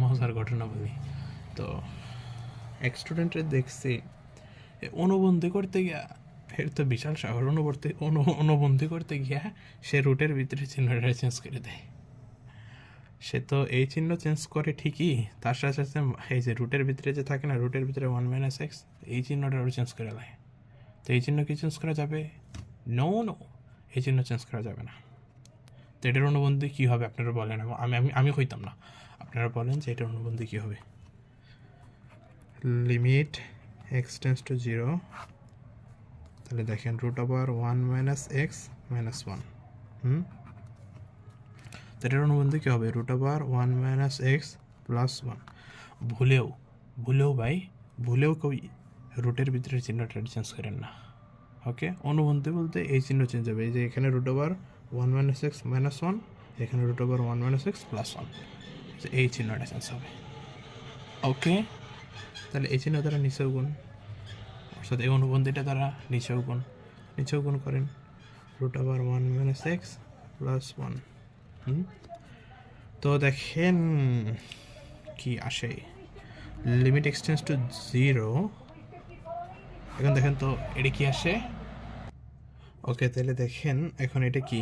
S1: মজার ঘটনা বলি। তো এক স্টুডেন্টের দেখছি অনুবন্ধী করতে গিয়া, এর তো বিশাল শহর, অনুবন্ধী করতে গিয়া সে রুটের ভিতরে চিহ্নটা চেঞ্জ করে দেয়। সে তো এই চিহ্ন চেঞ্জ করে ঠিকই, তার সাথে সাথে এই যে রুটের ভিতরে যে থাকে না, রুটের ভিতরে 1 - x, এই চিহ্নটাও চেঞ্জ করে দেয়। তো এই চিহ্ন কি চেঞ্জ করা যাবে? নো, এই চিহ্ন চেঞ্জ করা যাবে না। তো এটার অনুবন্ধী কী হবে আপনারা বলেন? আমি কইতাম না, আপনারা বলেন যে এটার অনুবন্ধী কী হবে। লিমিট x টেন্ডস টু 0, তাহলে দেখেন √1 - x - 1। তো এটার অনুবন্ধী কী হবে? √1 - x + 1। ভুলেও কই রুটের ভিতরে চিহ্নটা চেঞ্জ করেন না। ওকে, অনুবন্ধী বলতে এই চিহ্ন চেঞ্জ হবে। এই যে এখানে √1 - x - 1, এখানে √1 - x + 1, এই চিহ্নটা চেঞ্জ হবে। ওকে, তাহলে এই চিহ্ন দ্বারা নিচেও গুণ, অর্থাৎ এই অনুবন্ধীটা দ্বারা নিচেও গুণ করেন √1 - x + 1। তো দেখেন কি আসে, লিমিট x টেন্ডস টু 0। এখন দেখেন তো এটা কি আসে। ওকে, তাহলে দেখেন এখন এটা কি,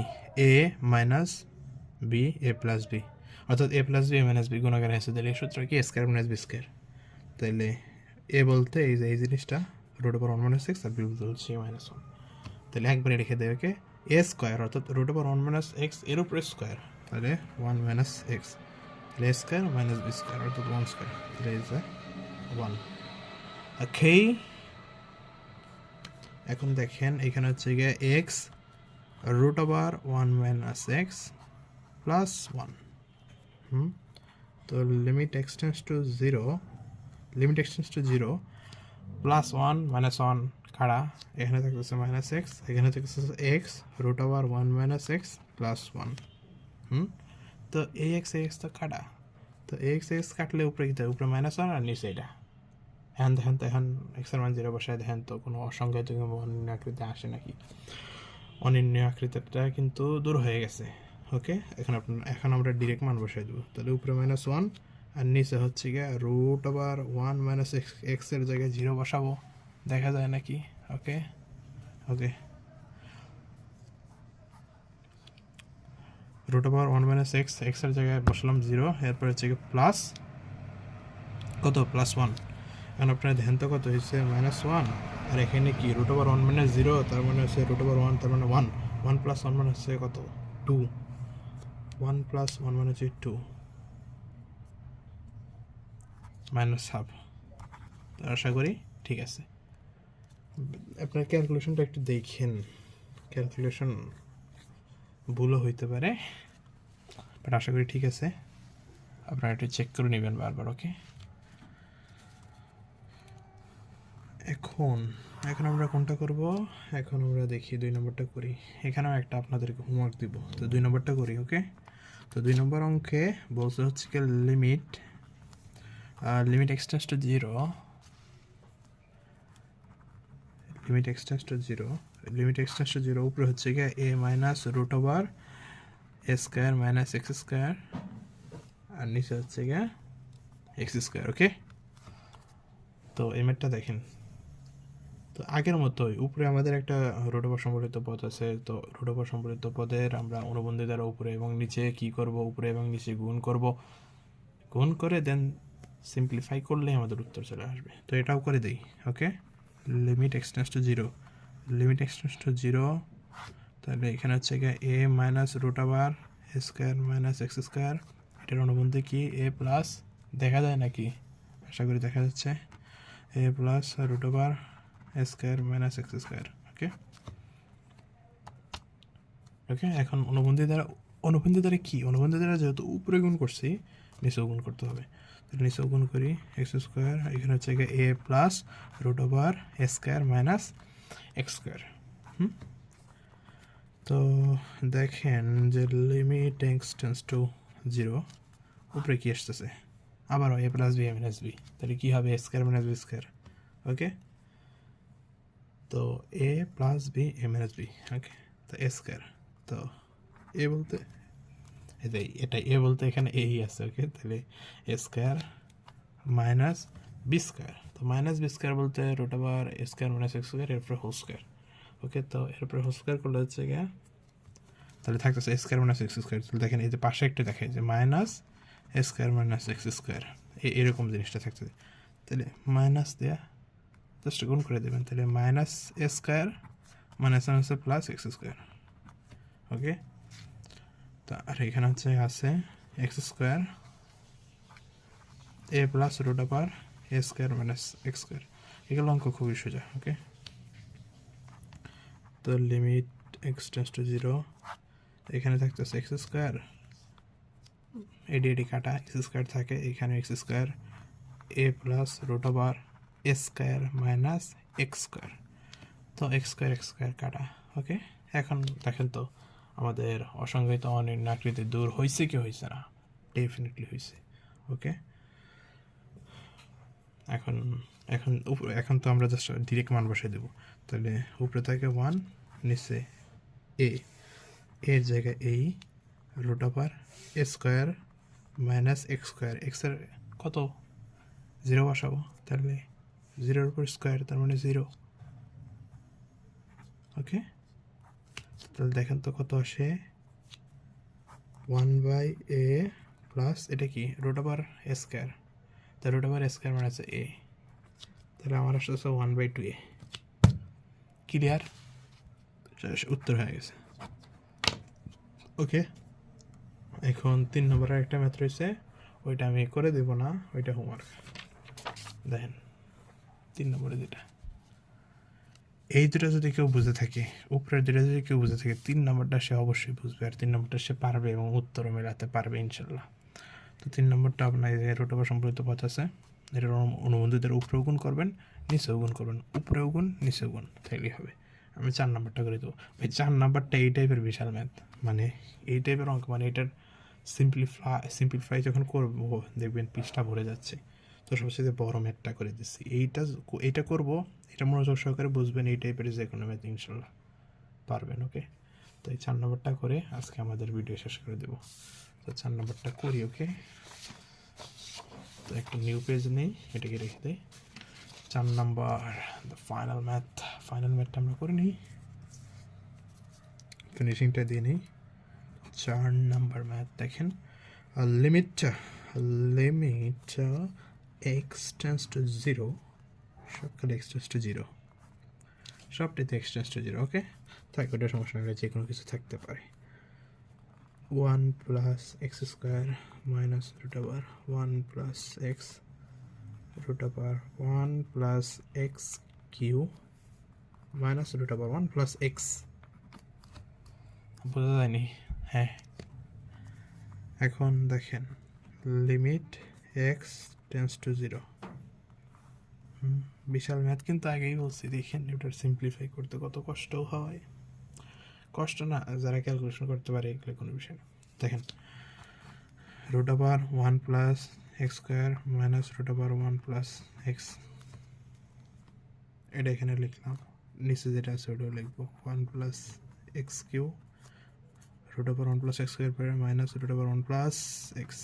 S1: a - b a + b, অর্থাৎ a + b a - b গুণাকার আছে। তাহলে এই সূত্র কি, a² - b²। তাহলে a বলতে এই যে এই জিনিসটা √1 - x, আর b বলতে হচ্ছে -1। তাহলে একবারে রেখে দেয়। ওকে, a² অর্থাৎ √1 - x এর উপরে স্কোয়ার, তাহলে 1 - x, তাহলে a² - b² অর্থাৎ 1², তাহলে এই যে 1। ওকে, এখন দেখেন এখানে হচ্ছে গিয়ে x √1 - x + 1। তো লিমিট x টেন্ডস টু 0, +1 - 1 খাড়া, এখানে থাকতেছে -x, এখানে থাকতেছে x √1 - x + 1। তো ax তো কাটা, তো ax কাটলে উপরে কী থাকে? উপরে -1 আর নিচে এটা। এখন দেখেন তো, এখন এক্সের মান 0 বসায় দেখেন তো কোনো অসংখ্যায়িত কিংবা অনির্ণয় আকৃতি আসে নাকি। অনির্ণয় আকৃতিটা কিন্তু দূর হয়ে গেছে। ওকে, এখন আমরা ডিরেক্ট মান বসাই দেবো। তাহলে উপরে -1 আর নিচে হচ্ছে গিয়ে √1 - x এর জায়গায় 0 বসাবো, দেখা যায় নাকি। ওকে, √1 - x এর জায়গায় বসলাম 0, এরপর হচ্ছে গিয়ে প্লাস কত, +1। এখন আপনারা ধ্যান তো কত হয়েছে, -1, আর এখানে কি √1 - 0, তার মানে হচ্ছে √1, তার মানে 1, 1 + 1 মানে হচ্ছে কত, 2, 1 + 1 মানে হচ্ছে 2, -1/2। তো আশা করি ঠিক আছে। আপনার ক্যালকুলেশনটা একটু দেখেন, ক্যালকুলেশন ভুলও হইতে পারে, বাট আশা করি ঠিক আছে। আপনারা একটু চেক করে নেবেন বারবার। ওকে, এখন এখন আমরা কোনটা করব? এখন আমরা দেখি 2 নম্বরটা করি। এখানেও একটা আপনাদেরকে হোমওয়ার্ক দিব। তো 2 নম্বরটা করি, ওকে? তো 2 নম্বর অঙ্কে বলছে হচ্ছে কি limit x tends to 0, limit x tends to 0, limit x tends to 0 উপরে হচ্ছে কি a minus root over a square minus x square, আর নিচে হচ্ছে কি x স্কয়ার, ওকে? তো এই ম্যাথটা দেখেন। তো আগের মতোই উপরে আমাদের একটা রুট ওভার সম্বলিত পদ আছে। তো রুট ওভার সম্বলিত পদের আমরা অনুবন্ধী দ্বারা উপরে এবং নিচে কি করব? উপরে এবং নিচে গুণ করব। গুণ করে দেন সিম্পলিফাই করলেই আমাদের উত্তর চলে আসবে। তো এটাও করে দিই, okay? Limit x tends to 0, limit x tends to 0, তাহলে এখানে হচ্ছে গিয়ে a minus root over a square minus x square, এটার অনুবন্ধী কি a প্লাস, দেখা যায় নাকি? আশা করি দেখা যাচ্ছে। a plus root over a square minus x square, okay? Okay, এখন অনুবন্ধী দ্বারা কি? অনুবন্ধী দ্বারা যেহেতু উপরে গুণ করছি, নিচেও গুণ করতে হবে। তাহলে নিচেও গুণ করি x স্কয়ার, এখানে হচ্ছে গিয়ে a plus root over a square minus x square. তো দেখেন যে লিমিট x টেন্ডস টু 0, উপরে কি আসতেছে? আবারও a plus b minus b, তাহলে কী হবে? a square minus b square, okay? তো a plus b a minus b, okay? তো a স্কয়ার, তো a বলতে এটা a বলতে এখানে a ই আছে, ওকে? তাহলে a square minus b square, তো মাইনাস বি স্কয়ার বলতে root over a square minus x square, এরপরে হোল স্কয়ার, ওকে? তো এরপরে হোল স্কয়ার করলে হচ্ছে গিয়ে তাহলে থাকতেছে a square minus x square. তাহলে দেখেন এই যে পাশে একটা দেখায় যে minus a square minus x square, এরকম জিনিসটা থাকতেছে। তাহলে মাইনাস দেয়া জাস্ট গুণ করে দেবেন, তাহলে মাইনাস a স্কয়ার মাইনাস হচ্ছে প্লাস x স্কয়ার, ওকে? তা আর এখানে হচ্ছে আছে x square a plus root over a square minus x square. এগুলো অঙ্ক খুবই সোজা, ওকে? তো লিমিট x টেন্ডস টু 0, এখানে থাকতেছে x স্কয়ার, এডি কাটা x স্কয়ার থাকে, এখানে x square a plus root over a square minus x square. তো x স্কয়ার কাটা, ওকে? এখন দেখেন তো আমাদের অসংজ্ঞায়িত অনির্ণাকৃতি দূর হয়েছে কি হয়েছে না? ডেফিনেটলি হয়েছে, ওকে? এখন এখন এখন তো আমরা জাস্ট ডিরেক্ট মান বসাই দেবো। তাহলে উপরে থাকে 1, নিচে a, এর জায়গায় a root over a square minus x square, x এর কত? 0 বসাবো, তাহলে 0-এর উপর স্কয়ার, তার মানে 0, ওকে? তাহলে দেখেন তো কত আসে? 1/a প্লাস এটা কি রুট ওভার a স্কয়ার, তাহলে রুট ওভার a স্কয়ার মানে আছে a, তাহলে আমার আসতেছে 1/2a। ক্লিয়ার? উত্তর হয়ে গেছে, ওকে? এখন 3 নম্বরের একটা ম্যাথ রয়েছে, ওইটা আমি করে দেব না, ওইটা হোমওয়ার্ক। দেখেন 3 নম্বরে যেটা, এই দুটো যদি কেউ বুঝে থাকে, উপরের দুটো যদি কেউ বুঝে থাকে, 3 নম্বরটা সে অবশ্যই বুঝবে, আর 3 নম্বরটা সে পারবে এবং উত্তরও মেলাতে পারবে ইনশাল্লাহ। তো 3 নম্বরটা আপনার এই রুট ওভার সম্পর্কিত পথ আছে, এটার অনুবন্ধীদের উপরেও গুণ করবেন, নিচেও গুণ করবেন, উপরেও গুণ নিচেও গুণ, তাইলেই হবে। আমি 4 নম্বরটা করে দেবো। ভাই 4 নম্বরটা এই টাইপের বিশাল ম্যাথ, মানে এই টাইপের অঙ্ক, মানে এটার সিম্পলিফাই যখন করবো দেখবেন পৃষ্ঠা ভরে যাচ্ছে। তো সবচেয়ে বড় ম্যাথটা করে দিচ্ছি, এইটা করবো, এটা মনোযোগ সহকারে বুঝবেন, এই টাইপের যে কোনো ম্যাথ ইনশাল্লাহ পারবেন, ওকে? তো এই 4 নম্বরটা করে আজকে আমাদের ভিডিও শেষ করে দেবো। তো 4 নম্বরটা করি, ওকে? তো একটা নিউ পেজ নেই, এটাকে রেখে দেয়। 4 নম্বর দ্য ফাইনাল ম্যাথটা আমরা করে নিই, ফিনিশিংটা দিয়ে নিই। 4 নম্বর ম্যাথ দেখেন, লিমিট x টেন্ডস টু 0, সবখানে x tends to 0, সবটাতে x tends to 0, ওকে? থাক, ওটা সমস্যা নেই, যে কোনো কিছু থাকতে পারে। 1 plus x square minus root over 1 plus x root over 1 plus x cube minus root over 1 plus x। বোঝা যায়নি? হ্যাঁ। এখন দেখেন লিমিট x টেন্ডস টু 0, বিশাল ম্যাথ কিন্তু আগেই বলছি, দেখেন এটার সিম্পলিফাই করতে কত কষ্ট হয়। কষ্ট না, যারা ক্যালকুলেশন করতে পারে এগুলো কোনো বিষয় না। দেখেন root over 1 plus x square minus root over 1 plus x, এটা এখানে লিখলাম, নিচে যেটা আছে ওটাও লিখবো 1 plus x cube root over 1 plus x square পরে minus root over 1 plus x.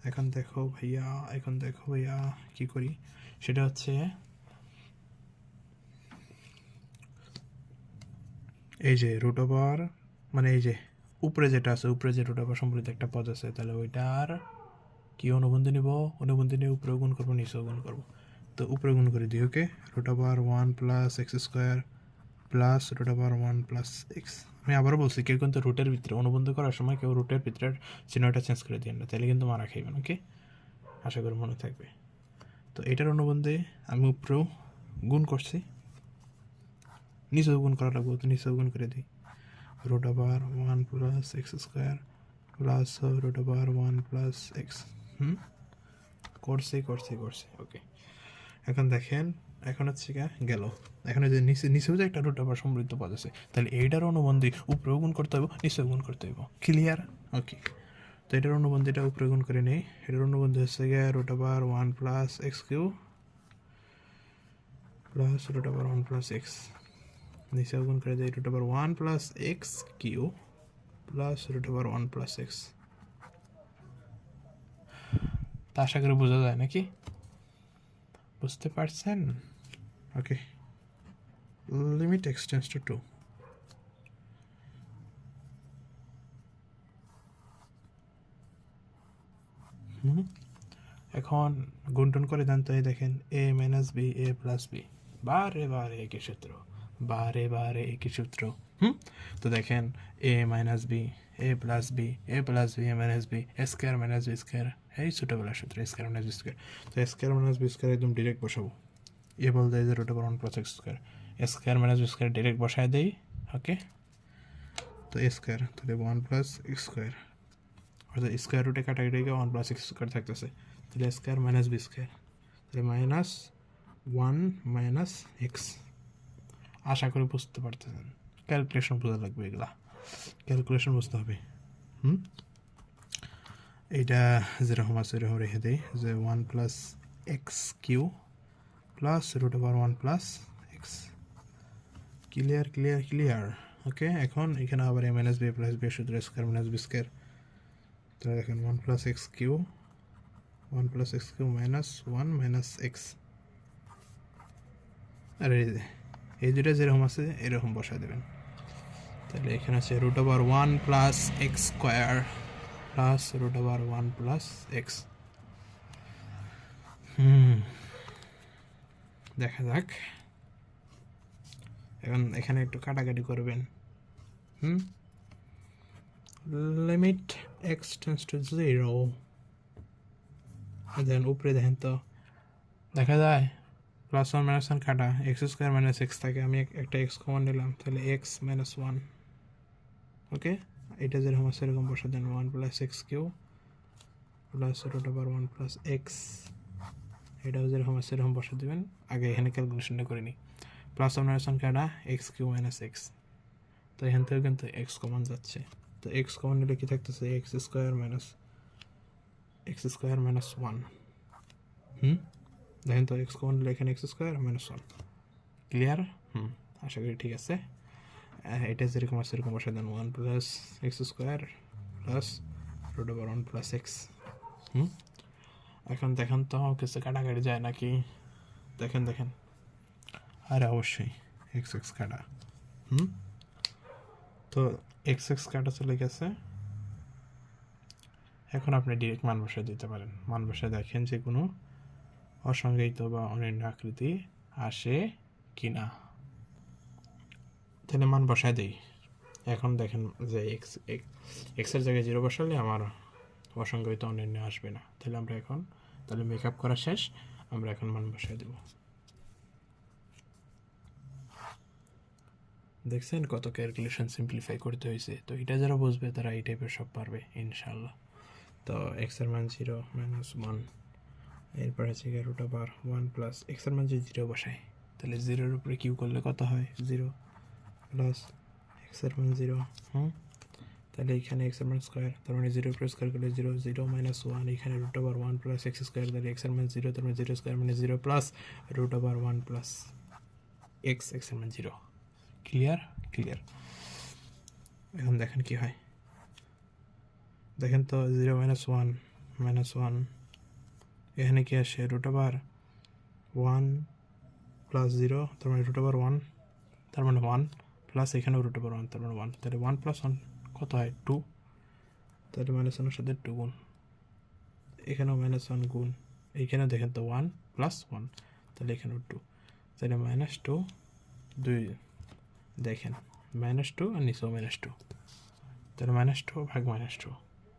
S1: এখন দেখো ভাইয়া কি করি, সেটা হচ্ছে এই যে রুট ওভার, মানে এই যে উপরে যেটা আছে, উপরে যে রুট ওভার সম্পর্কিত একটা পদ আছে, তাহলে ওইটার কি অনুবন্ধী নিব, অনুবন্ধী নিয়ে উপরে গুণ করবো, নিচেও গুণ করবো। তো উপরে গুণ করে দিই, okay, root over 1 plus x square plus root over 1 plus x. আমি আবারও বলছি, কেউ কিন্তু রুটের ভিতরে অনুবন্ধ করার সময় কেউ রুটের ভিতরে চিহ্নটা চেঞ্জ করে দিন না, তাহলে কিন্তু মারা খাইবেন, ওকে, আশা করি মনে থাকবে। তো এটার অনুবন্ধে আমি উপরেও গুণ করছি, নিচেও গুণ করা লাগবে, তো নিচেও গুণ করে দিই, root over 1 plus x square plus root over 1 plus x. করছি, ওকে। এখন দেখেন, এখন হচ্ছে গেল, এখন যে নিচেও যে একটা রুট ওভার সমৃদ্ধ পদ আছে, তাহলে এইটার অনুবন্ধী উপরেও গুণ করতে হবে, নিচেও গুণ করতে হবে, ক্লিয়ার? ওকে, তো এটার অনুবন্ধীটা উপরে গুণ করে নেই, এটার অনুবন্ধী হচ্ছে root over 1 plus x cube plus root over 1 plus x, নিচেও গুণ করে দেয় root over 1 plus x cube plus root over 1 plus x. তা আশা করি বোঝা যায় নাকি, বুঝতে পারছেন? Okay, limit x tends to 2। এখন গুণটন করে দেন, তো এই দেখেন a minus b a plus b, বারে একই সূত্র, বারে একই সূত্র। তো দেখেন a minus b a plus b a plus b a minus b square minus b square, এই ছোটোবেলার সূত্র স্কোয়ার মাইনাস বি স্কোয়ার। তো স্কোয়ার মাইনাস বি স্কোয়ার একদম ডিরেক্ট বসাবো, এ বলতে যে root over 1 plus x square, square minus b square direct বসায় দেই, ওকে। তো এ স্কোয়ার, তাহলে 1 প্লাস এক্স স্কোয়ার, অর্থাৎ স্কোয়ার রুটে কাটাকাটি 1 প্লাস এক্স স্কোয়ার থাকতেছে, তাহলে স্কোয়ার মাইনাস বি স্কোয়ার, তাহলে মাইনাস 1 মাইনাস এক্স। আশা করি বুঝতে পারতেছেন, ক্যালকুলেশন বোঝা লাগবে, এগুলা ক্যালকুলেশন বুঝতে হবে। এইটা যেরকম আছে এরকম রেখে দিই, যে 1 plus x cube plus root over 1 plus x, clear. Okay, এখন এখানে আবার a minus b plus b সূত্র স্কোয়ার মাইনাস বি স্কোয়ার, তাহলে দেখেন 1 plus x cube minus 1 minus x, আর এই দুটা যেরকম আছে এরকম বসা দেবেন। তাহলে এখানে আছে root over 1 plus x square plus root over 1 plus x. দেখা যাক, এখন এখানে একটু কাটাকাটি করবেন। লিমিট এক্স টেন্ডস টু 0, দেন উপরে দেখেন তো দেখা যায় প্লাস 1 মাইনাস 1 কাটা, এক্স স্কোয়ার মাইনাস এক্স থাকে, আমি একটা এক্স কমন নিলাম, তাহলে এক্স মাইনাস 1, ওকে। এটা যেরকম আছে এরকম বসা দেন, 1 plus x cube plus root over 1 plus x, এটাও যেরকম আছে এরকম বসা দেবেন। আগে এখানে ক্যালকুলেশনটা করে নিই, প্লাস 1 মাইনাস 1 কাটা এক্স কিউ মাইনাস এক্স, তো এখান থেকে কিন্তু এক্স কমন যাচ্ছে, তো এক্স কমন নিলে কি থাকতেছে, এক্স স্কোয়ার মাইনাস 1। দেখেন তো এক্স কমন নিলে এখানে এক্স স্কোয়ার মাইনাস 1, ক্লিয়ার? আশা করি ঠিক আছে। এটা যেরকম আছে এরকম বসে দেন, 1 plus x square plus root over 1 plus x. এখন দেখেন তো কিছু কাটাকাটি যায় নাকি, দেখেন, আরে অবশ্যই এক্স কাটা, তো এক্স কাটা চলে গেছে। এখন আপনি ডিরেক্ট মান বসায় দিতে পারেন, মান বসায় দেখেন যে কোনো অসংজ্ঞায়িত বা অনির্ণ আকৃতি আসে কিনা, তাহলে মান বসায় দেই। এখন দেখেন যে এক্সের জায়গায় 0 বসালে আমার অসংজ্ঞায়িত অনির্ণ আসবে না, তাহলে আমরা এখন তাহলে মেকআপ করা শেষ, আমরা এখন মান বসায় দেব। দেখছেন কত ক্যালকুলেশন সিম্পলিফাই করতে হয়েছে, তো এটা যারা বুঝবে তারা এই টাইপের সব পারবে ইনশাল্লাহ। তো এক্সের মান 0 মাইনাস 1 এরপর আছে রুট ওভার 1 প্লাস এক্সের মান যদি 0 বসাই তাহলে 0-এর উপরে কিউ করলে কত হয় 0 প্লাস এক্সের মান 0। তাহলে এখানে এক্সের মান স্কোয়ার, তার মানে 0 উপরে স্কোয়ার করলে 0, 0 মাইনাস 1, এখানে root over 1 plus x square, তাহলে এক্সের মান 0, তার মানে 0 স্কোয়ার মানে 0 প্লাস রুট ওভার 1 প্লাস এক্সের মান 0। ক্লিয়ার? ক্লিয়ার। এখন দেখেন কি হয়, দেখেন তো 0 মাইনাস 1 এখানে কি আসে রুট ওভার 1 প্লাস 0, তার মানে রুট ওভার 1, তার মানে 1 প্লাস এখানেও রুট ওভার 1, তার মানে 1, তাহলে 1 প্লাস 1 কত হয় 2, তাহলে মাইনাস 1-এর সাথে 2 গুণ, এখানেও মাইনাস 1 গুণ, এইখানেও দেখেন তো 1 প্লাস 1, তাহলে এখানেও 2, তাহলে মাইনাস 2 2 দেখেন মাইনাস 2 আর নিচেও মাইনাস 2, তাহলে মাইনাস 2 ভাগ মাইনাস 2,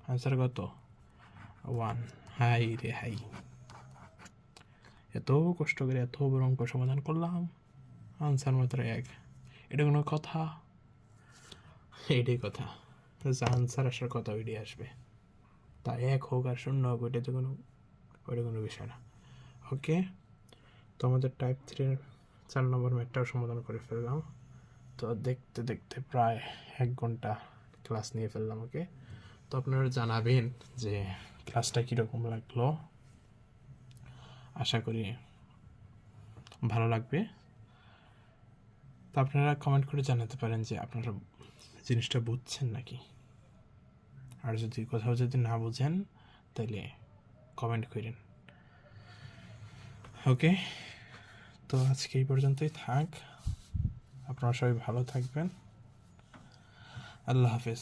S1: আনসার কত 1। হাই রে হাই, এত কষ্ট করে এত বড় অঙ্ক সমাধান করলাম, আনসার মাত্র 1। এটা কোনো কথা? এটাই কথা, যে আনসার আসার কথা ওইটাই আসবে, তা 1 হোক আর 0 হোক ওইটা কোনো বিষয় না। ওকে, তো আমাদের টাইপ 3-এর 4 নম্বর ম্যাথটাও সমাধান করে ফেললাম। তো দেখতে দেখতে প্রায় 1 ঘন্টা ক্লাস নিয়ে ফেললাম। ওকে, তো আপনারা জানাবেন যে ক্লাসটা কীরকম লাগলো, আশা করি ভালো লাগবে। তো আপনারা কমেন্ট করে জানাতে পারেন যে আপনারা জিনিসটা বুঝছেন নাকি, আর যদি কোথাও যদি না বুঝেন তাহলে কমেন্ট করেন। ওকে, তো আজকে এই পর্যন্তই থাক, আপনারা সবাই ভালো থাকবেন, আল্লাহ হাফেজ।